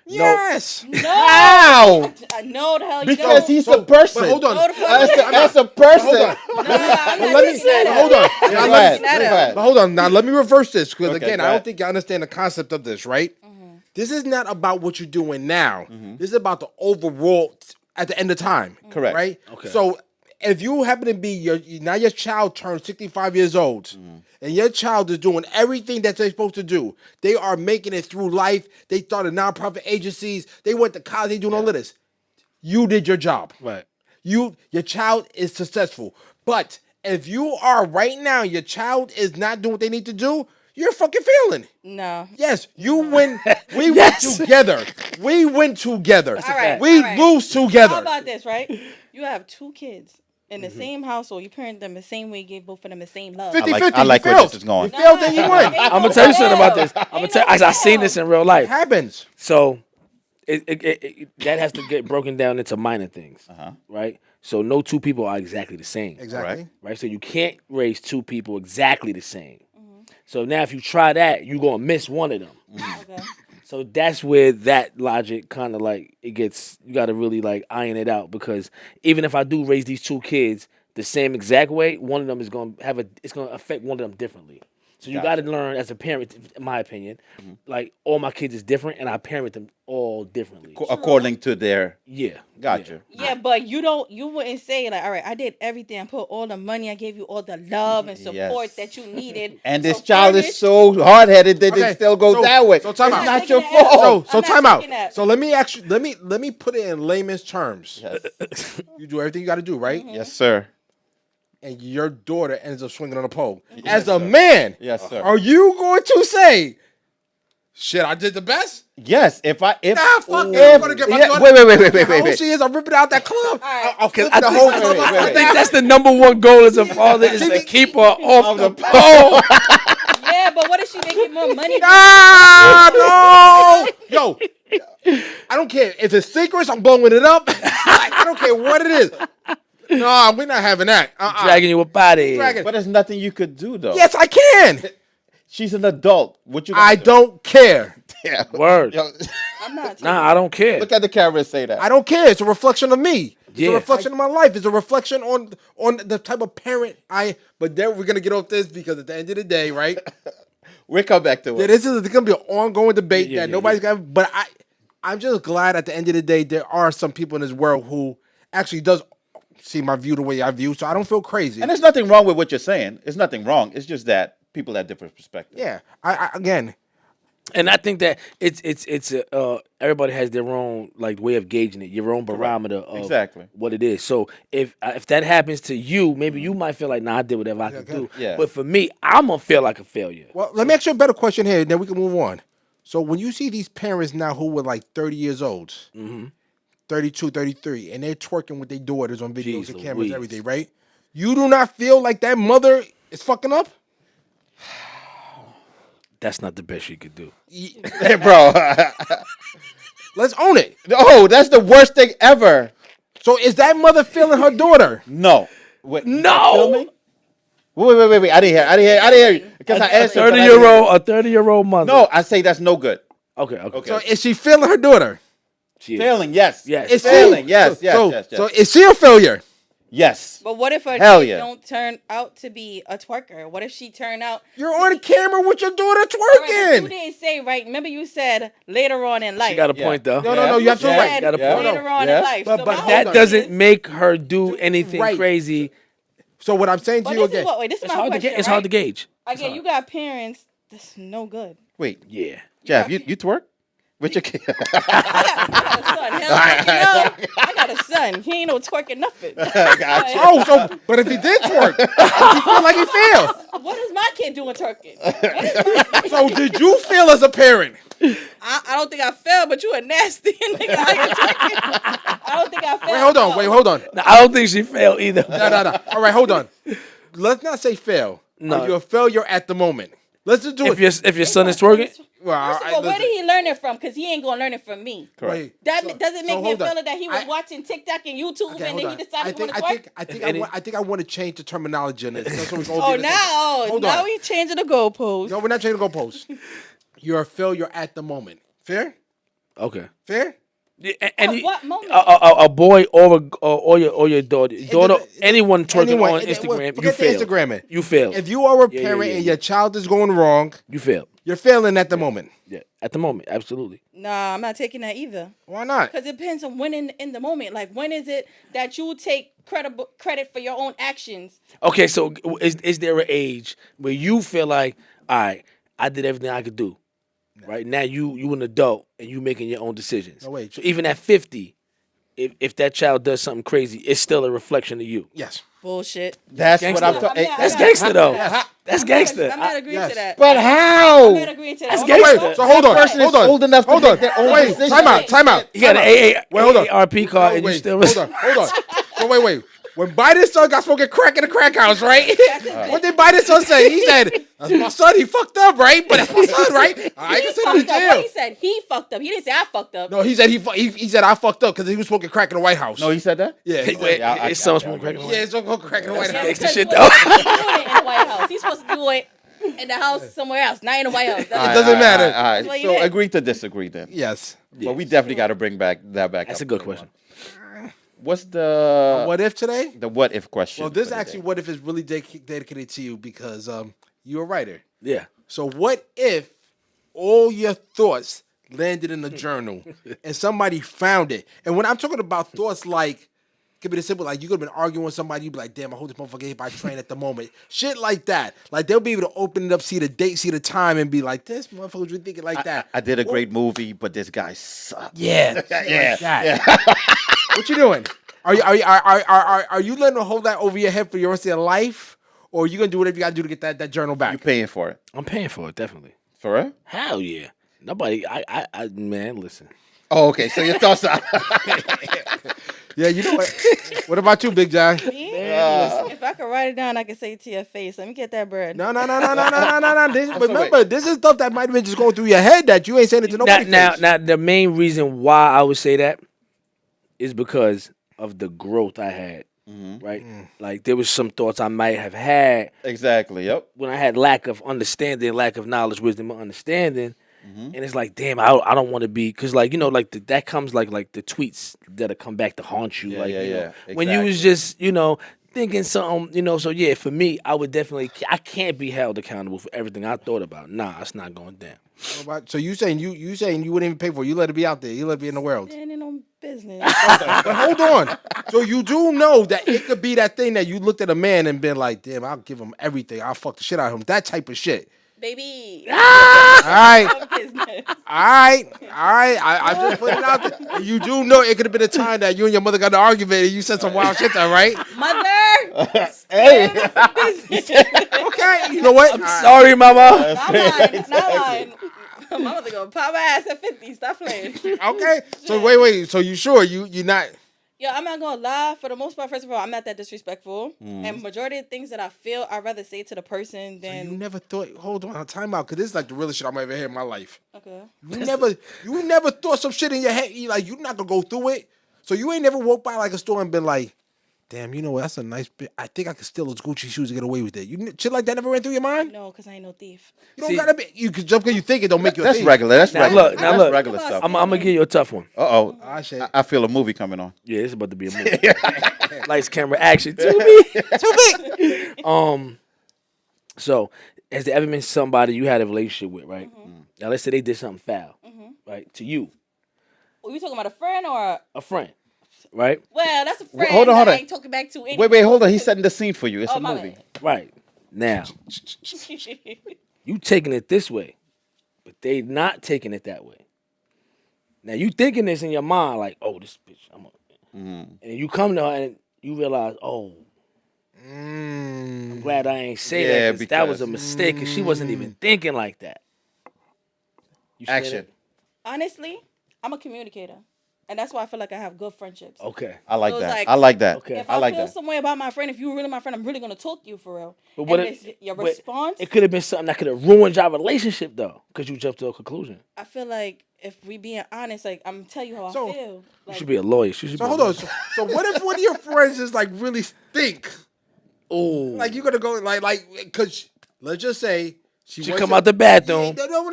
Yes. no, How? no, the hell you Because don't. he's So, a person. But hold on. No, the fuck As a person. Hold on. No, I'm not Let me. taking that out. Hold on. Yeah, Now go let ahead. me- that Go out. ahead. But hold on. Now let me reverse this because Okay, again, go I ahead. don't think you understand the concept of this. Right. Mm-hmm. This is not about what you're doing now. Mm-hmm. This is about the overall at the end of time. Correct. Right. Okay. So if you happen to be now your child turns 65 years old, Mm-hmm. and your child is doing everything that they're supposed to do, they are making it through life. They started nonprofit agencies. They went to college. They doing all of this. You did your job. Right. Your child is successful. But if you are right now, your child is not doing what they need to do, you're fucking failing. No. Yes, you win. We Yes. win together. We win together. All right, We all right. lose together. How about this, right? You have two kids in the same household. You parent them the same way, give both of them the same love. 50-50. I like you where failed. this is going. You failed and you win. Ain't I'm no gonna tell you something about fail. this. I'm gonna Ain't tell. no I seen this fail. in real It life. happens. So that has to get broken down into minor things, right? So no two people are exactly the same, Exactly. right? So you can't raise two people exactly the same. So now if you try that, you're gonna miss one of them. Okay. So that's where that logic kind of like it gets. You got to really like iron it out because even if I do raise these two kids the same exact way, one of them is gonna it's gonna affect one of them differently. So you got to learn as a parent, in my opinion, like all my kids is different, and I parent them all differently. According to their. Yeah, Gotcha. Yeah, but you wouldn't say like, all right, I did everything. I put all the money. I gave you all the love and support Yes. that you needed. And this So child is furnish- so hard headed that Okay, they still go so- that way. so time it's out. not I'm your not taking that fault. out. So I'm not time out. taking that. So let me put it in layman's terms. Yes. You do everything you got to do, right? Mm-hmm. Yes, sir. And your daughter ends up swinging on a pole. As a man, Yes, sir. are you going to say, "Shit, I did the best"? Yes, if Nah, fuck it. if, I'm gonna get my yeah, daughter- wait. How she is, I'm ripping out that club. right. I'll flip I the think- whole wait, club. wait, I wait. think that's the number one goal as a father is to keep her off the pole. Yeah, but what if she making more money? Ah, no, yo, I don't care if it's secrets. I'm blowing it up. I don't care what it is. No, we're not having that. Dragging you up out of here. Dragging- But there's nothing you could do though. Yes, I can. She's an adult. What you? Gonna I do? don't care. Yeah. Word. Yo, I'm not. Nah, I don't care. look at the camera and say that. I don't care. It's a reflection of me. It's Yeah. a reflection of my life. It's a reflection on the type of parent I. But then we're gonna get off this because at the end of the day, right? We'll come back to Yeah, it. this is gonna be an ongoing debate Yeah, that yeah, nobody's gonna. But I'm just glad at the end of the day there are some people in this world who actually does see my view the way I view, so I don't feel crazy. And there's nothing wrong with what you're saying. There's nothing wrong. It's just that people have different perspectives. Yeah, I again, And I think that it's everybody has their own like way of gauging it, your own barometer of Exactly. what it is. So if that happens to you, maybe you might feel like, nah, I did whatever I could do. Yeah. But for me, I'm gonna feel like a failure. Well, let me ask you a better question here, then we can move on. So when you see these parents now who were like 30 years old, 32, 33, and they're twerking with their daughters on videos Jeez and cameras Louise. and everything, right? You do not feel like that mother is fucking up? That's not the best you could do. Hey, bro. Let's own it. Oh, that's the worst thing ever. So is that mother feeling her daughter? No. Wait, you No. feel me? Wait. I didn't hear you. Because I answered. but I didn't hear. A 30-year-old mother. No, I say that's no good. Okay. So is she feeling her daughter? She is. Failing, yes. Yes. Is she- Failing, yes, so, yes, so, yes, yes. So is she a failure? Yes. But what if her Hell kid yeah. don't turn out to be a twerker? What if she turn out? You're on camera with your daughter All right, but you twerking. didn't say right. Remember, you said later on in life. She got a Yeah. point though. No, you have to You right. said Got a point. later on Yeah. in life. But- So but my hold That on. whole doesn't thing is- make her do anything Right. crazy. So what I'm saying to But you this again. is what. Wait, this is It's my hard to question. get. It's hard to right? gauge. Again, you got parents that's no good. Wait, Yeah. Jeff, you twerk with your kid? I got a son. Hell, I got a son. He ain't no twerking nothing. Gotcha. Oh, so but if he did twerk, does he feel like he failed? What is my kid doing twerking? What is my, So did you feel as a parent? I don't think I fell, but you a nasty nigga. I don't think I fell. Wait, hold on. No, I don't think she failed either. No. All right, hold on. Let's not say fail. No. Are you a failure at the moment? Let's just do If it. your son is twerking, Well, First of all, where did he learn it from? Because he ain't gonna learn it from me. Wait, That so- doesn't make so me hold on. feel that he was I- watching TikTok and YouTube, Okay, and hold then on. he decided he want to twerk. I think I want to change the terminology on this. That's what we're gonna Oh, do. now Hold on. we changing the goalpost. No, we're not changing the goalposts. You're a failure at the moment. Fair? okay. Fair? Any what moment? a boy or your daughter, anyone twerking Anyone, on Instagram, you forget the fail. Instagramming. You fail. If you are a Yeah, parent yeah. and your child is going wrong, You fail. you're failing at the moment. Yeah, at the moment, absolutely. Nah, I'm not taking that either. Why not? Because it depends on when in the moment. Like, when is it that you take credit for your own actions? Okay, so is there an age where you feel like, all right, I did everything I could do, right? Now you an adult and you making your own decisions. No, wait. So even at 50, if that child does something crazy, it's still a reflection of you. Yes. Bullshit. That's Gangsta. what I'm talking. That's gangster though. Yes. That's gangster. I'm not agreeing yes. to that. But I'm how? not agreeing to that. That's Hold on, gangster. wait, So hold on. person Hold is on. old enough to Hold make on. their own Wait, decisions. time out. You got an Wait, hold on. AARP card and you Wait, still hold on. So wait. When Biden's son got smoking crack in the crack house, right? What did Biden's son say? He said, "That's my son. He fucked up, right? But that's my son, right? I can send him to fucked up. What jail." he said? He fucked up. He didn't say I fucked up. No, he said he said I fucked up because he was smoking crack in the White House. No, he said that. yeah, he Wait, said, his son smoking crack. yeah, he's smoking crack in the White Yeah, House. gangsta because shit, he though. wasn't supposed to do it in the White House. He's supposed to do it in the house somewhere else, not in the White House. That's It doesn't matter. All right. That's what you So did. agree to disagree then. Yes. But we definitely got to bring that back. That's up a good later question. on. What's the What if today? the what if question? Well, this for the actually, day? what if is really dedicated to you because you're a writer. Yeah. So what if all your thoughts landed in a journal and somebody found it? And when I'm talking about thoughts like, could be the simple, like you could have been arguing with somebody, you'd be like, damn, I hope this motherfucker hit by a train at the moment. Shit like that. Like they'll be able to open it up, see the date, see the time, and be like, this motherfucker's really thinking like that. I did a great movie, but this guy sucked. Yeah. Yeah. What you doing? Are you letting them hold that over your head for your rest of your life? Or are you gonna do whatever you gotta do to get that journal back? You paying for it? I'm paying for it, definitely. For real? Hell yeah. Nobody, man, listen. Oh, okay. So your thoughts are Yeah, you know what? What about you, Big John? Me? If I could write it down, I could say it to your face. Let me get that bread. No. Remember, this is stuff that might have been just going through your head that you ain't saying it to nobody. Now, the main reason why I would say that is because of the growth I had, right? Like, there was some thoughts I might have had exactly. Yep. when I had lack of understanding, lack of knowledge, wisdom, or understanding. And it's like, damn, I don't want to be, because, like, you know, like, that comes, like the tweets that'll come back to haunt you. Yeah, like, yeah, you know, yeah. when you was Exactly. just, you know, thinking something, you know, so, yeah, for me, I would definitely, I can't be held accountable for everything I thought about. Nah, it's not going down. So you saying you saying you wouldn't even pay for it? You let it be out there. You let it be in the world. Standing on business. But hold on. So you do know that it could be that thing that you looked at a man and been like, damn, I'll give him everything. I'll fuck the shit out of him. That type of shit. Baby. All right. No business. All right. I just put it out there. You do know it could have been a time that you and your mother got in an argument and you said some wild shit there, right? Mother. Hey. Business. Okay. You know what? Sorry, mama. Not lying. Not lying. My mother gonna pop my ass at 50. Stop playing. Okay. So wait. So you sure you're not? Yo, I'm not gonna lie. For the most part, first of all, I'm not that disrespectful. And majority of things that I feel, I'd rather say to the person You than. never thought. Hold on. Time out. Cause this is like the realest shit I'm ever heard in my life. Okay. You never thought some shit in your head. You like you're not gonna go through it. So you ain't never walked by like a store and been like, damn, you know what? That's a nice bit. I think I could steal those Gucci shoes and get away with it. Shit like that never ran through your mind? No, because I ain't no thief. You don't See- gotta be. You could jump because you think it don't make you a That's thief. regular. That's Now regular. look, now That's look. regular stuff. I'm gonna give you a tough one. Uh-oh. Ah, shit. I feel a movie coming on. Yeah, it's about to be a movie. Lights, camera, action. To me. Too big. So, has there ever been somebody you had a relationship with, right? Now, let's say they did something foul, right, to you, Are we talking about a friend or? a friend, right? Well, that's a friend hold on, that hold I on. ain't talking back to anyway. Wait, hold on. He's setting the scene for you. It's Oh, a my movie. Right. Now, you taking it this way, but they not taking it that way. Now, you thinking this in your mind, like, oh, this bitch, and you come to her and you realize, oh, I'm glad I ain't say Yeah, that 'cause that was a because- mistake because she wasn't even thinking like that. You said Action. it? Honestly, I'm a communicator. And that's why I feel like I have good friendships. Okay. I like So it's that. like- I like that. Okay. If I like feel that. some way about my friend, if you're really my friend, I'm really gonna talk to you for real. But And what your but response, It could have been something that could have ruined your relationship though, because you jumped to a conclusion. I feel like if we being honest, like I'm tell you how So, I feel. You Like, should be a lawyer. She should So be hold a on. So what if one of your friends is like really stink? Oh, Like you gonna go like because let's just say she went come to- out the bathroom. No,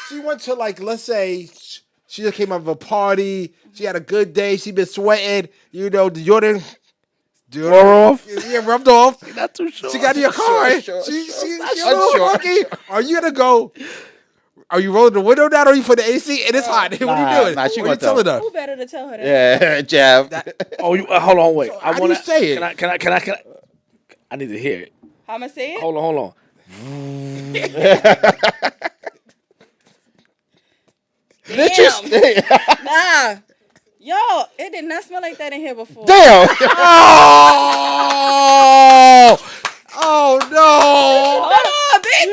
she went to like let's say she just came out of a party. She had a good day. She been sweating. You know, the Jordan Wore off. Yeah, rubbed off. Not too sure. She got in your car. Sure. She Unsure. a little funky. Are you gonna go? Are you rolling the window down or are you for the AC? And it's hot. What are you doing? Nah, she What are you gonna tell. telling her? who better to tell her that? Yeah, jab. Oh, you hold on, wait. how do you say it? Can I? I need to hear it. How I'ma say it? Hold on. Damn. Nah. Yo, it did not smell like that in here before. Damn. Oh no! Hold on, bitch.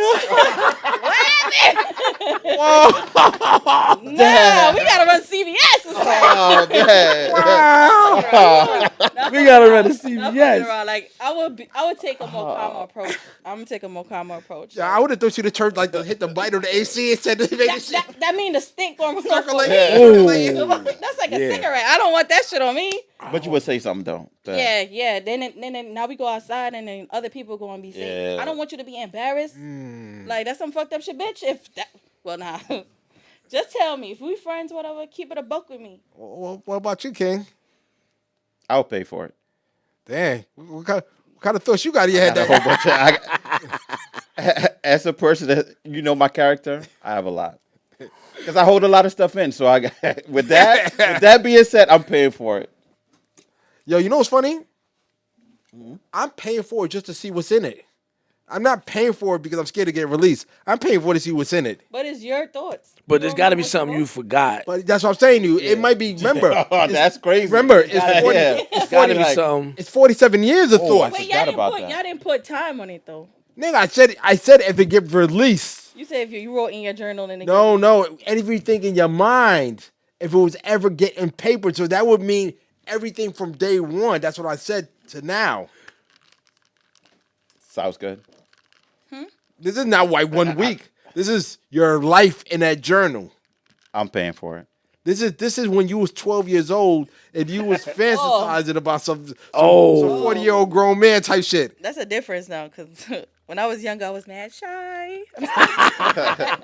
Nah, we gotta run CVS or something. Oh, damn. We gotta run the Not fucking CVS. around. Like I would take a more calmer approach. I'm gonna take a more calmer approach. Yeah, I would have thought you'd have turned like to hit the bite of the AC instead of making shit. That mean the stink gonna run off on Circulate. me. Ooh. That's like a Yeah. cigarette. I don't want that shit on me. But you would say something though. Yeah. Then now we go outside and then other people gonna be safe. Yeah. I don't want you to be embarrassed. Like that's some fucked up shit, bitch. If that, well, nah. Just tell me if we friends, whatever. Keep it a buck with me. What about you, King? I'll pay for it. Dang, what kind of thoughts you got in your head? Got a whole bunch of, as a person that you know my character, I have a lot. Because I hold a lot of stuff in. So with that being said, I'm paying for it. Yo, you know what's funny? I'm paying for it just to see what's in it. I'm not paying for it because I'm scared to get released. I'm paying for it to see what's in it. But it's your thoughts. But there's got to be something you forgot. But that's what I'm saying to you. It might be, remember. Oh, that's crazy. Remember, it's Gotta be- 40, yeah. It's got to be like- something. it's 47 years of thoughts. Wait, forgot about that. y'all didn't put time on it though. Nigga, I said if it get released. You said if you wrote in your journal and it No, anything in your mind, if it was ever getting paper, so that would mean everything from day one. That's what I said to now. Sounds good. This is not like 1 week. This is your life in that journal. I'm paying for it. This is when you was 12 years old and you was fantasizing about some Oh. 40-year-old grown man type shit. That's a difference now, because when I was younger, I was mad shy.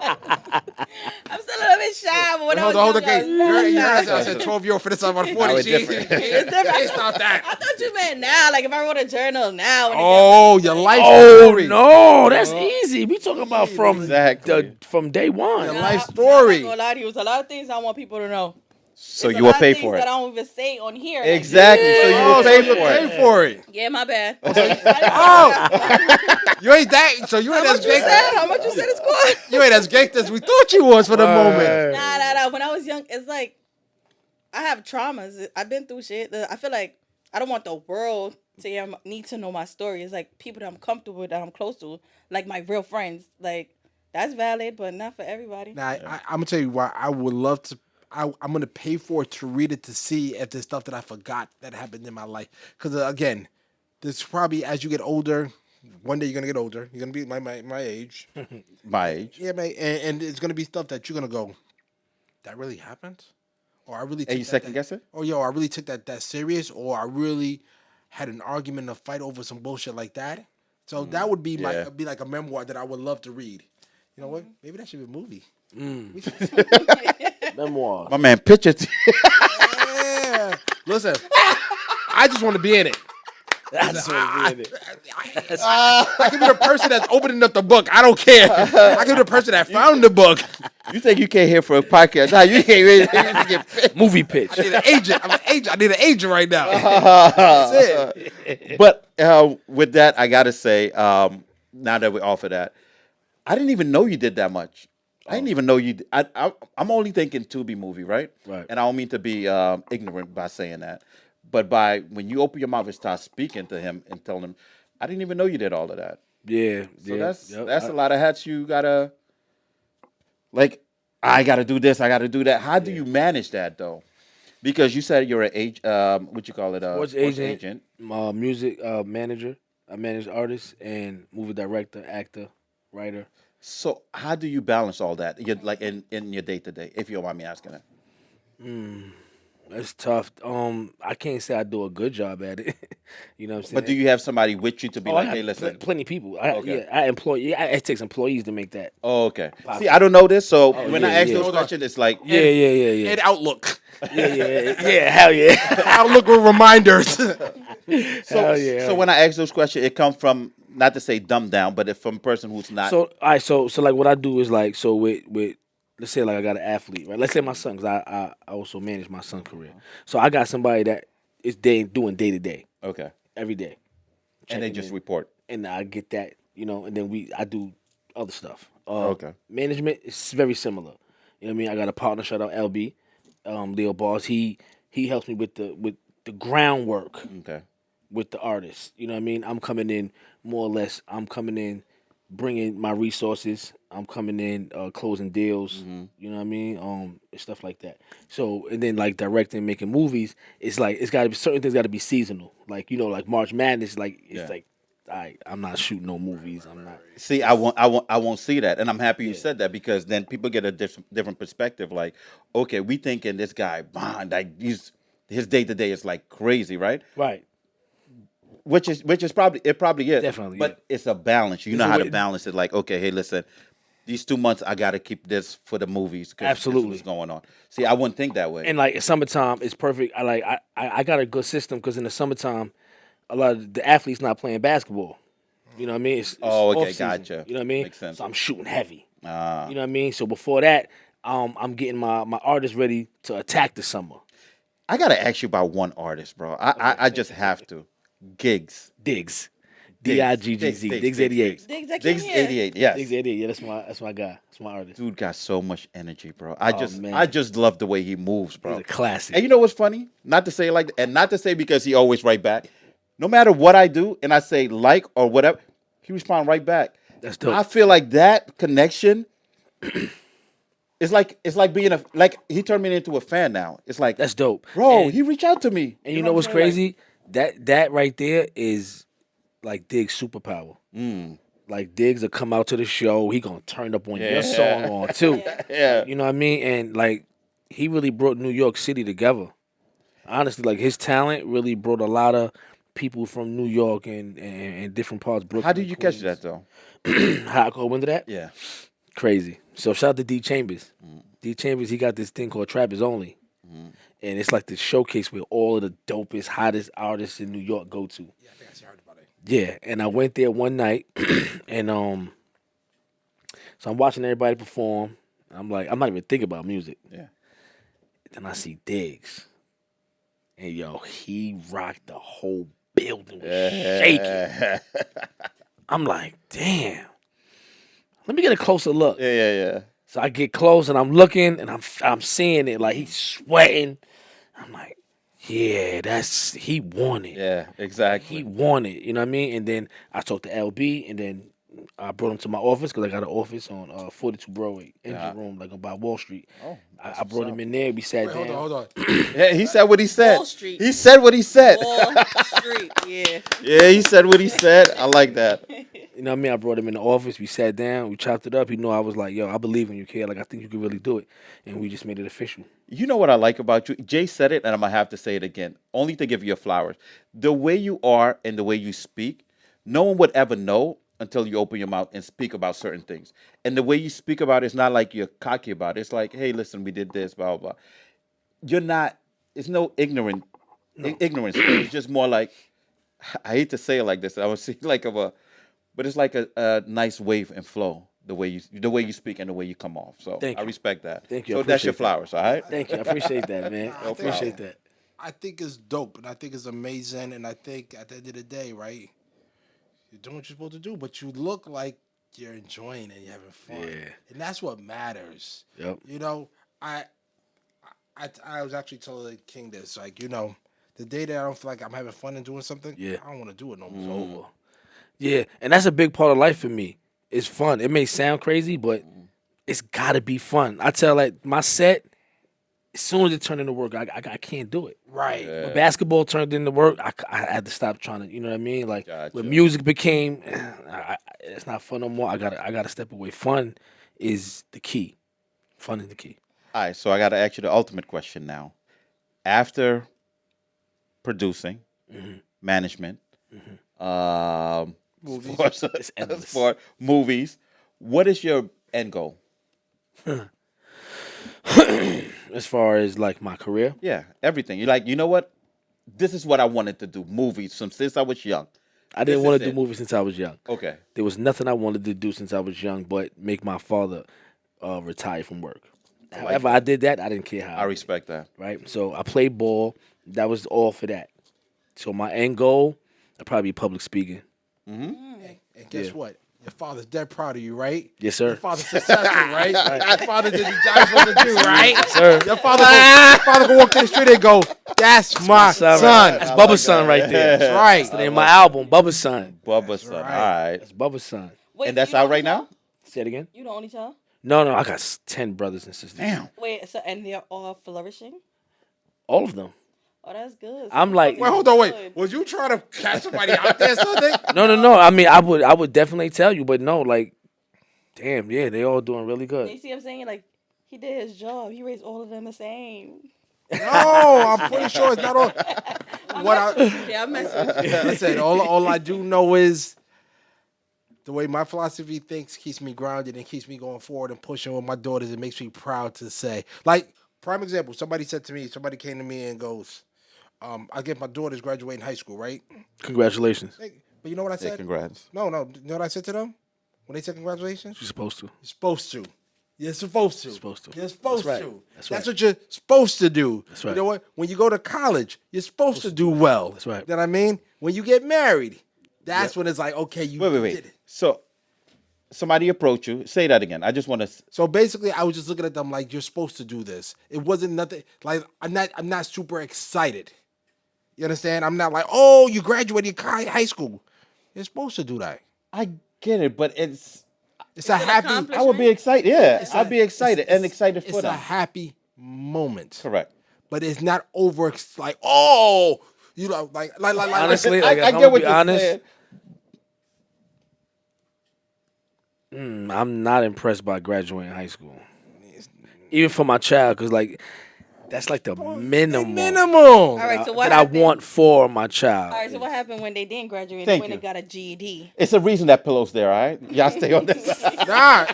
I'm still a little bit shy, but when I was Hold on, younger, I was okay. mad shy. I said 12-year-old for this on Now 40. it's She- different. It's different. It's not that. I thought you meant now, like if I wrote a journal now. when it Oh, gets- your life Oh story. no, that's easy. We talking about from Exactly. from day one. Your Nah, life I'm story. not gonna lie to you. It's a lot of things I want people to know. So It's a you will lot of pay things for it. that I don't even say on here. like, Exactly. So you Oh, will so pay you for pay it. for it. Yeah, my bad. Oh, you ain't that. So you ain't How as much you gangster. said? How much you said it's cost? You ain't as gangster as we thought you was for the moment. Nah. When I was young, it's like I have traumas. I've been through shit. I feel like I don't want the world to need to know my story. It's like people that I'm comfortable with, that I'm close to, like my real friends. Like that's valid, but not for everybody. Now, I'm gonna tell you why I would love to. I'm gonna pay for it to read it to see if there's stuff that I forgot that happened in my life. Because again, this probably as you get older, one day you're gonna get older. You're gonna be my age. My age. Yeah, man, and it's gonna be stuff that you're gonna go, that really happened, or I really And took you second guess it? or yo, I really took that serious, or I really had an argument, a fight over some bullshit like that. So that would be yeah. be like a memoir that I would love to read. You know what? Maybe that should be a movie. Memoir. My man, picture. Yeah. Listen, I just want to be in it. That's what it is. I can be the person that's opening up the book. I don't care. I can be the person that found the book. You think you came here for a podcast? Nah, you can't really get picked. Movie pitch. I need an agent. I'm an agent. I need an agent right now. That's it. But with that, I gotta say, now that we're off of that, I didn't even know you did that much. I didn't even know you. I'm only thinking Tubi movie, right? Right. And I don't mean to be ignorant by saying that, but by when you open your mouth and start speaking to him and telling him, I didn't even know you did all of that. Yeah. So yeah. that's a lot of hats you gotta like. I gotta do this. I gotta do that. How do you manage that though? Because you said you're an what you call it? Sports agent. Music manager. I manage artists and movie director, actor, writer. So how do you balance all that? Like in your day to day, if you don't mind me asking that. It's tough. I can't say I do a good job at it. You know what I'm saying? But do you have somebody with you to be I like, have hey, listen? plenty of people. Okay. Yeah, I employ. Yeah, it takes employees to make that. Oh, okay. See, I don't know this, so when yeah, I ask yeah. those Hold on. questions, it's like, Yeah. And Outlook. Yeah, hell yeah. Outlook with reminders. Hell yeah. So when I ask those questions, it comes from not to say dumb down, but from a person who's not. So all right, so like what I do is like so with let's say like I got an athlete, right? Let's say my son, because I also manage my son's career. So I got somebody that is doing day to day, Okay. every day, And they checking just in. report. And I get that, and then I do other stuff. Okay. Management is very similar. You know what I mean? I got a partner, shout out LB, Leo Boss. He helps me with the groundwork Okay. with the artists. You know what I mean? I'm coming in more or less. I'm coming in, bringing my resources. I'm coming in, closing deals. You know what I mean? And stuff like that. So and then like directing, making movies. It's like it's got to be certain things. Got to be seasonal. Like like March Madness. Like it's Yeah. like, I'm not shooting no movies. I'm not. See, I won't see that, and I'm happy you said that because then people get a different perspective. Like, okay, we thinking this guy Bond, like his day to day is like crazy, right? Right. Which is probably is Definitely, but it's a balance. You know a how way- to balance it. Like, okay, hey, listen, these 2 months I got to keep this for the movies. 'Cause Absolutely. this is what's going on. See, I wouldn't think that way. And like summertime is perfect. I got a good system because in the summertime, a lot of the athletes not playing basketball. You know what I mean? It's Oh, okay, off-season, gotcha. You know what I mean? Makes sense. So I'm shooting heavy. You Ah. know what I mean? So before that, I'm getting my artists ready to attack the summer. I gotta ask you about one artist, bro. I just have to. Gigs. Diggs. D-I-G-G-Z. Diggs 88. Diggs, I Diggs can't hear. 88. Yes. Diggs 88. Yeah, that's my guy. That's my artist. Dude got so much energy, bro. man. I just love the way he moves, bro. He's a classic. And you know what's funny? Not to say like, and not to say because he always right back. No matter what I do, and I say like or whatever, he respond right back. That's dope. I feel like that connection is like being like he turned me into a fan now. It's like That's dope. bro. And- He reached out to me, And you know what's what I'm saying? crazy? That right there is like Diggs' superpower. Like Diggs will come out to the show, he gonna turn up on your song on too. Yeah. You know what I mean? And like he really brought New York City together. Honestly, like his talent really brought a lot of people from New York and different parts. Brooklyn. How did you catch that though? How I caught wind of that? Yeah. Crazy. So shout out to D Chambers. D Chambers, he got this thing called Trap Is Only. And it's like the showcase where all of the dopest, hottest artists in New York go to. Yeah, I think I heard about it. Yeah, and I went there one night, and so I'm watching everybody perform. I'm like, I'm not even thinking about music. Yeah. Then I see Diggs. And yo, he rocked the whole building, was shaking. I'm like, damn. Let me get a closer look. Yeah. So I get close and I'm looking and I'm seeing it like he's sweating. I'm like, yeah, he won it. Yeah, He exactly. won it. You know what I mean? And then I talked to LB and then I brought him to my office because I got an office on 42 Broadway, engine room, like by Wall Street. Oh, I brought him in there. We sat down. Hold on. Yeah, he said what he said. Wall Street. He said what he said. Wall Street, yeah. Yeah, he said what he said. I like that. You know what I mean? I brought him in the office. We sat down. We chopped it up. He knew I was like, yo, I believe in you, kid. Like, I think you can really do it. And we just made it official. You know what I like about you? Jay said it, and I'm going to have to say it again, only to give you your flowers. The way you are and the way you speak, no one would ever know until you open your mouth and speak about certain things. And the way you speak about it is not like you're cocky about it. It's like, hey, listen, we did this, blah, blah, blah. You're not, it's no ignorance. It's just more like, I hate to say it like this. I would say but it's like a nice wave and flow. The way you speak and the way you come off. So Thank I you. respect that. Thank you. I So that's your appreciate that. flowers, all right? Thank you. I appreciate that, man. I appreciate that. I think it's dope, and I think it's amazing, and I think at the end of the day, right, you're doing what you're supposed to do, but you look like you're enjoying it, you're having fun, Yeah. and that's what matters. Yep. You know, I was actually telling King this, like, you know, the day that I don't feel like I'm having fun and doing something, Yeah. I don't want to do it no more. Over. Yeah, and that's a big part of life for me. It's fun. It may sound crazy, but it's gotta be fun. I tell like my set, as soon as it turned into work, I can't do it. Right. When basketball turned into work, I had to stop trying to. You know what I mean? Like Gotcha. when music became, it's not fun no more. I gotta step away. Fun is the key. Fun is the key. All right, so I got to ask you the ultimate question now. After producing, management, Movies. It's endless. for movies, what is your end goal? As far as like my career, Yeah, everything. You're like, you know what? This is what I wanted to do. Movies since I was young. I didn't This want is to do it. movies since I was young. Okay. There was nothing I wanted to do since I was young but make my father retire from work. However, I did that. I didn't care how. I respect that. Right? So I played ball. That was all for that. So my end goal, I'd probably be public speaking. And guess what? Your father's dead proud of you, right? Yes, sir. Your father's successful, right? Your father did the job he's supposed to do, right? Sir. Your father can walk down the street and go, that's my son. That's Bubba's son right there. That's right. That's the name of my album, Bubba's son. Bubba's son. right. All right. That's Bubba's son. Wait, And so that's you the out only right now? child? Say it again. You the only child? No, I got 10 brothers and sisters. Damn. Wait, so and they're all flourishing? All of them. Oh, that's good. I'm like- Wait, hold on, wait. Was you trying to catch somebody out there or something? No. I mean, I would definitely tell you, but no, like, damn, yeah, they all doing really You good. see what I'm saying? Like, he did his job. He raised all of them the same. No, I'm pretty sure it's not all. I'm messing with you. Listen, all I do know is the way my philosophy thinks keeps me grounded and keeps me going forward and pushing with my daughters. It makes me proud to say. Like, prime example, somebody came to me and goes, I get my daughters graduating high school, right? Congratulations. But you know what I Yeah, said? congrats. No. You know what I said to them? When they said congratulations? You're supposed to. You're supposed to. You're supposed to. Supposed to. You're supposed That's right. to. That's That's right. what you're supposed to do. That's right. You know what? When you go to college, you're supposed to do well. That's right. You know what I mean? When you get married, that's when it's like, okay, you did Wait. it. So somebody approach you. Say that again. I just want to. So basically, I was just looking at them like, you're supposed to do this. It wasn't nothing like I'm not super excited. You understand? I'm not like, oh, you graduated high school. You're supposed to do that. I get it, but it's. It's a happy. accomplishment. I would be excited. Yeah, I'd be excited and excited for It's a them. happy moment. Correct. But it's not over. Like, oh, you know, like Honestly, I like, if I'm get gonna what be you're honest, saying. I'm not impressed by graduating high school. Even for my child, because, like, that's like the minimum All right, so what that happened? I want for my child. All right, so what happened when they didn't graduate? Thank when you. they got a GED? It's a reason that pillow's there. All right, y'all stay on this. Nah.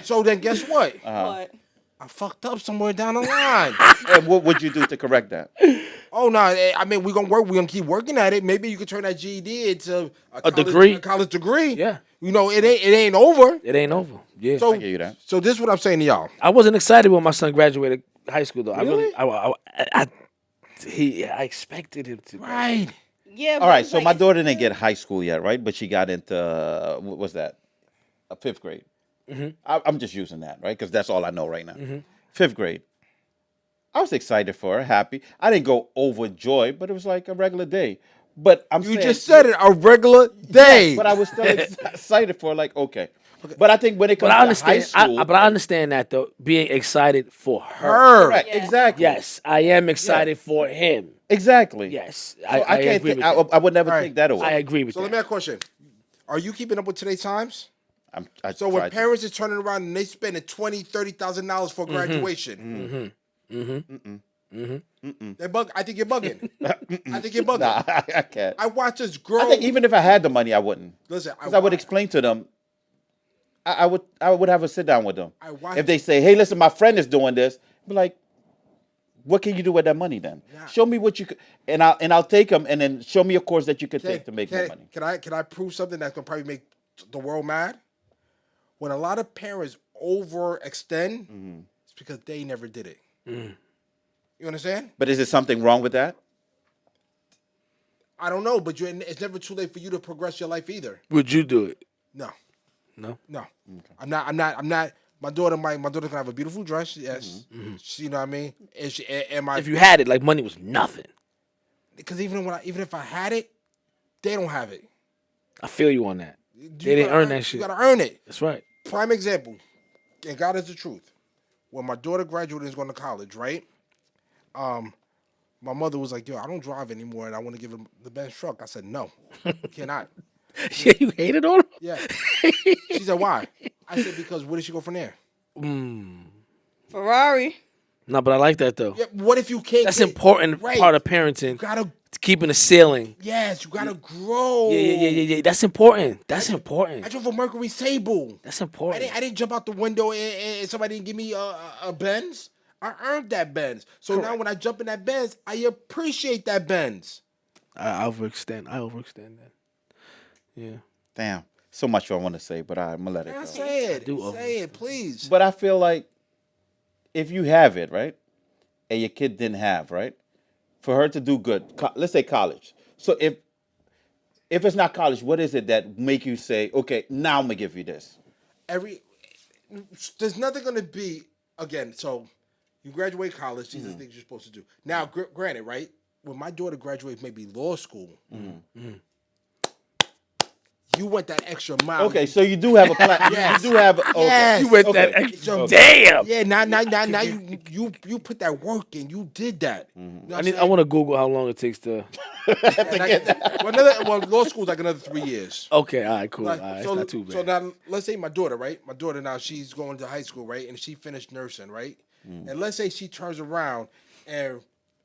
So then, guess what? What? I fucked up somewhere down the line. And what would you do to correct that? Oh no! I mean, we're gonna work. We're gonna keep working at it. Maybe you could turn that GED into a degree. a college degree. Yeah. You know, it ain't over. It ain't over. Yeah. So, I get you that. so this is what I'm saying to y'all. I wasn't excited when my son graduated high school though. Really? I expected him to. Right. Yeah. All but right, it's so like, my it's daughter didn't still- get high school yet, right? But she got into what was that? A fifth grade. I'm just using that, right? Because that's all I know right now. Fifth grade. I was excited for her, happy. I didn't go overjoyed, but it was like a regular day. But I'm You saying, just said it, a regular day. but I was still excited for her, like, okay. But I think when it But comes I to understand. high school, But I understand that though, being excited for her. her. correct, Yeah. exactly. Yes, I am excited for him. Exactly. Yes, So I I can't agree think, with that. I would never All right. take that away. I agree with So let that. me ask a question. Are you keeping up with today's times? I So when tried to. parents is turning around and they spending $20,000-$30,000 for graduation, they bug. I think you're bugging. I think you're bugging. Nah, I can't. I watch this girl. I think even if I had the money, I wouldn't. Listen, Because I would explain to them. I would have a sit down with them. I watch- If they say, "Hey, listen, my friend is doing this," be like, "What can you do with that money then? Nah. Show me what you could, and I'll take them, and then show me a course that you could take to make more money." Can I prove something that's gonna probably make the world mad? When a lot of parents overextend, it's because they never did it. You understand? But is there something wrong with that? I don't know, but it's never too late for you to progress your life either. Would you do it? No, No. no, I'm not. My daughter can have a beautiful dress. Yes, she, you know what I mean. And she, and my If you had it, like money was nothing. because even if I had it, they don't have it. I feel you on that. You They didn't gotta earn that shit. You gotta earn it. That's right. Prime example, and God is the truth. When my daughter graduated and is going to college, right? My mother was like, "Yo, I don't drive anymore, and I want to give him the Benz truck." I said, "No, you cannot." Yeah, you hated on him. Yeah. She said, "Why?" I said, "Because where did she go from there?" Ferrari. No, but I like that though. Yeah. What if you can't? That's get- important Right. part of parenting. You gotta. Keeping the ceiling. Yes, you gotta grow. Yeah. That's important. That's important. I drove a Mercury Sable. That's important. I didn't jump out the window and somebody didn't give me a Benz. I earned that Benz. So now when I jump in that Benz, I appreciate that Benz. I overextend that. Yeah. Damn, so much I want to say, but I'm gonna let it I go. say it. do Say it, please. But I feel like if you have it, right, and your kid didn't have, right, for her to do good, let's say college. So if it's not college, what is it that make you say, okay, now I'm gonna give you this? There's nothing gonna be again. So you graduate college. These are the things you're supposed to do. Now, granted, right? When my daughter graduates, maybe law school. You went that extra mile. Okay, so you do have a plan. Yes. You do have. Okay. Yes. You went Okay. that extra. So- Damn. Yeah, now you put that work in. You did that. You know what I'm I saying? want to Google how long it takes to. Well, law school's like another 3 years. Okay. All right. Cool. Like, All right. so, It's not too bad. so now let's say my daughter, right? My daughter now she's going to high school, right? And she finished nursing, right? And let's say she turns around and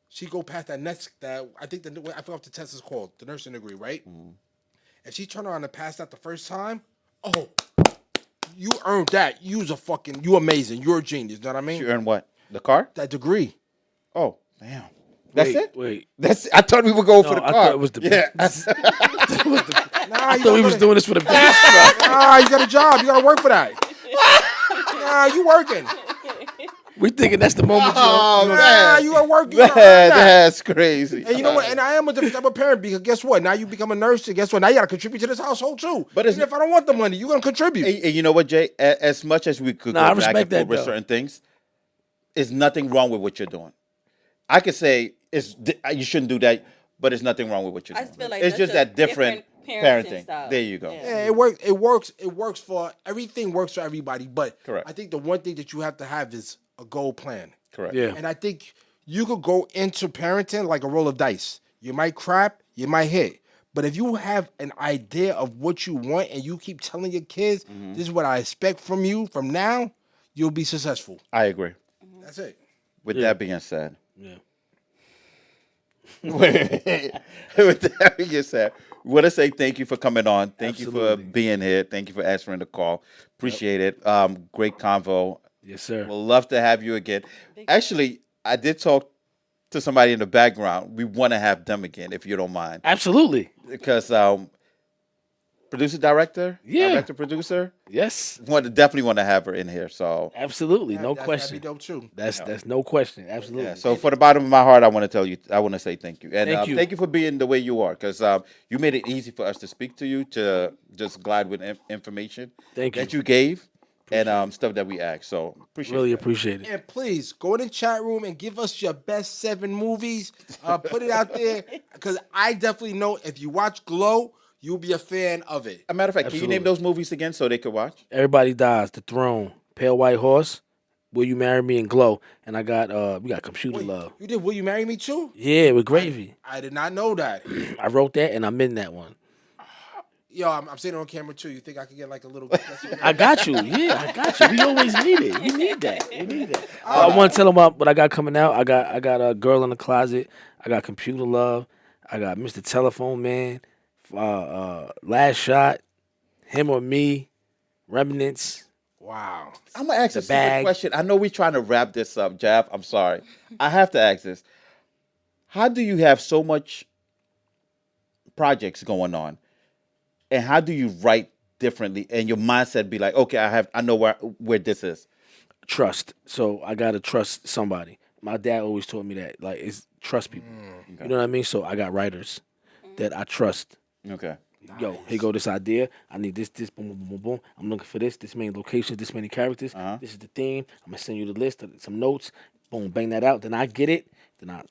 she go past that next that I forgot what the test is called, the nursing degree, right? And she turned around and passed that the first time. Oh, you earned that. You amazing. You're a genius. You know what I mean? You earn what? The car? That degree. Oh, damn. That's Wait, it. Wait. That's. I thought we were going for the I car. thought it was the. Yeah. Nah, I thought we was doing this for the business truck. Nah, you got a job. You got to work for that. Nah, you working. We thinking that's the moment. Oh Nah, man, you at work. You man, gotta earn that. that's crazy. And you know what? And I am a different type of parent because guess what? Now you become a nurse. And guess what? Now you got to contribute to this household too. But Even if I don't want the money, you're gonna contribute. And you know what, Jay? As much as we could Nah, I go back respect and forth that, with though. certain things, there's nothing wrong with what you're doing. I could say you shouldn't do that, but there's nothing wrong with what you're I doing. feel like it's that's just that different parenting. style. There you go. Yeah. Yeah, it works. It works. It works for everything. Works for everybody. But Correct. I think the one thing that you have to have is a goal plan. Correct. Yeah. And I think you could go into parenting like a roll of dice. You might crap, you might hit. But if you have an idea of what you want and you keep telling your kids, this is what I expect from you from now, you'll be successful. I agree. That's it. With that being said, Yeah. with that being said, we want to say thank you for coming on. Thank you Absolutely. for being here. Thank you for answering the call. Appreciate it. Great convo. Yes, sir. We'll love to have you again. Actually, I did talk to somebody in the background. We want to have them again, if you don't mind, Absolutely. because producer, director, Yeah. director, producer. Yes, Definitely want to have her in here. So absolutely, no That'd question. be dope too. That's no question. Absolutely. yeah. So for the bottom of my heart, I want to tell you, I want to say thank you, and Thank you. thank you for being the way you are, because you made it easy for us to speak to you, to just glide with information Thank you. that you gave, and stuff that we asked. So appreciate Really that. appreciate it. And please go in the chat room and give us your best 7 movies. Put it out there because I definitely know if you watch Glow, you'll be a fan of it. A matter of fact, can you name Absolutely. those movies again so they could watch? Everybody dies. The Throne, Pale White Horse, Will You Marry Me, and Glow. And I got we got Computer Wait, Love. you did Will You Marry Me too? Yeah, with Gravy. I did not know that. I wrote that and I'm in that one. Yo, I'm saying it on camera too. You think I could get like a little? I got you. Yeah, I got you. We always need it. We need that. We need that. I want to tell them about what I got coming out. I got a Girl in the Closet. I got Computer Love. I got Mr. Telephone Man. Last Shot. Him or Me. Remnants. Wow. I'm gonna ask The a simple Bag. question. I know we're trying to wrap this up, Jeff. I'm sorry. I have to ask this. How do you have so much projects going on, and how do you write differently, and your mindset be like, okay, I know where this is. Trust. So I gotta trust somebody. My dad always taught me that. Like, it's trust people. You know what I mean? So I got writers that I trust. Okay. Yo, here go this idea. I need this, boom, boom, boom, boom. I'm looking for this many locations, this many characters. This is the theme. I'm gonna send you the list, some notes. Boom, bang that out. Then I get it. Then I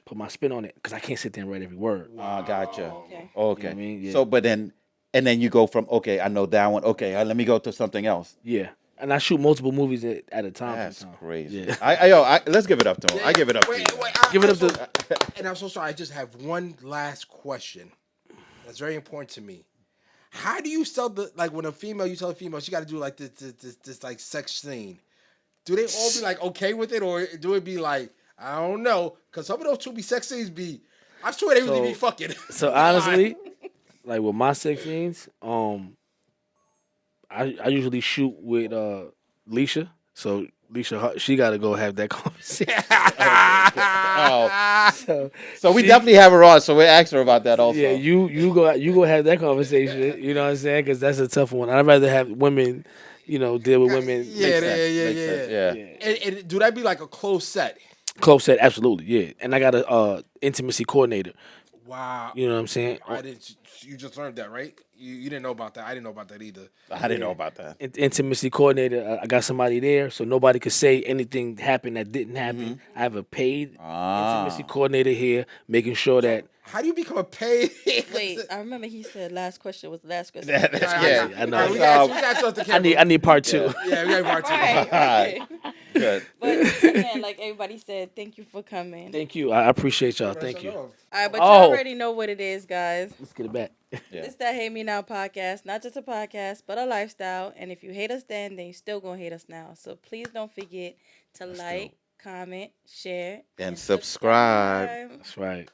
put my spin on it because I can't sit there and write every word. Gotcha. Okay. Okay. You know what I mean? Yeah. So, but then, and then you go from, okay, I know that one. Okay, let me go to something else. Yeah, and I shoot multiple movies at a time. That's sometimes. crazy. Yeah. Let's give it up to him. I give it up to you. Give it up to. to. And I'm so sorry. I just have one last question. That's very important to me. How do you sell when a female, you tell a female she got to do like this like sex scene? Do they all be like okay with it, or do it be like I don't know? Because some of those 2B sex scenes be, I swear they really be fucking. So honestly, like with my sex scenes, I usually shoot with Leisha. So Leisha, she got to go have that conversation. So we definitely have her on. So we asked her about that also. Yeah, you go have that conversation. You know what I'm saying? Because that's a tough one. I'd rather have women, deal with women. Yeah. And do that be like a close set? Close set, absolutely, yeah. And I got a intimacy coordinator. Wow. You know what I'm saying? You just learned that, right? You didn't know about that. I didn't know about that either. I didn't know about that. Intimacy coordinator. I got somebody there, so nobody could say anything happened that didn't happen. I have a paid intimacy coordinator here, making sure that. How do you become a paid? Wait, I remember he said last question was the last question. Yeah, I know. We got something. I need part two. Yeah, we got part two. Right, okay. Good. But again, like everybody said, thank you for coming. Thank you. I appreciate y'all. Thank you. All right, but you Oh. already know what it is, guys. Let's get it back. Yeah. It's that Hate Me Now podcast, not just a podcast, but a lifestyle. And if you hate us then you still gonna hate us now. So please don't forget to like, comment, share, And subscribe. That's right.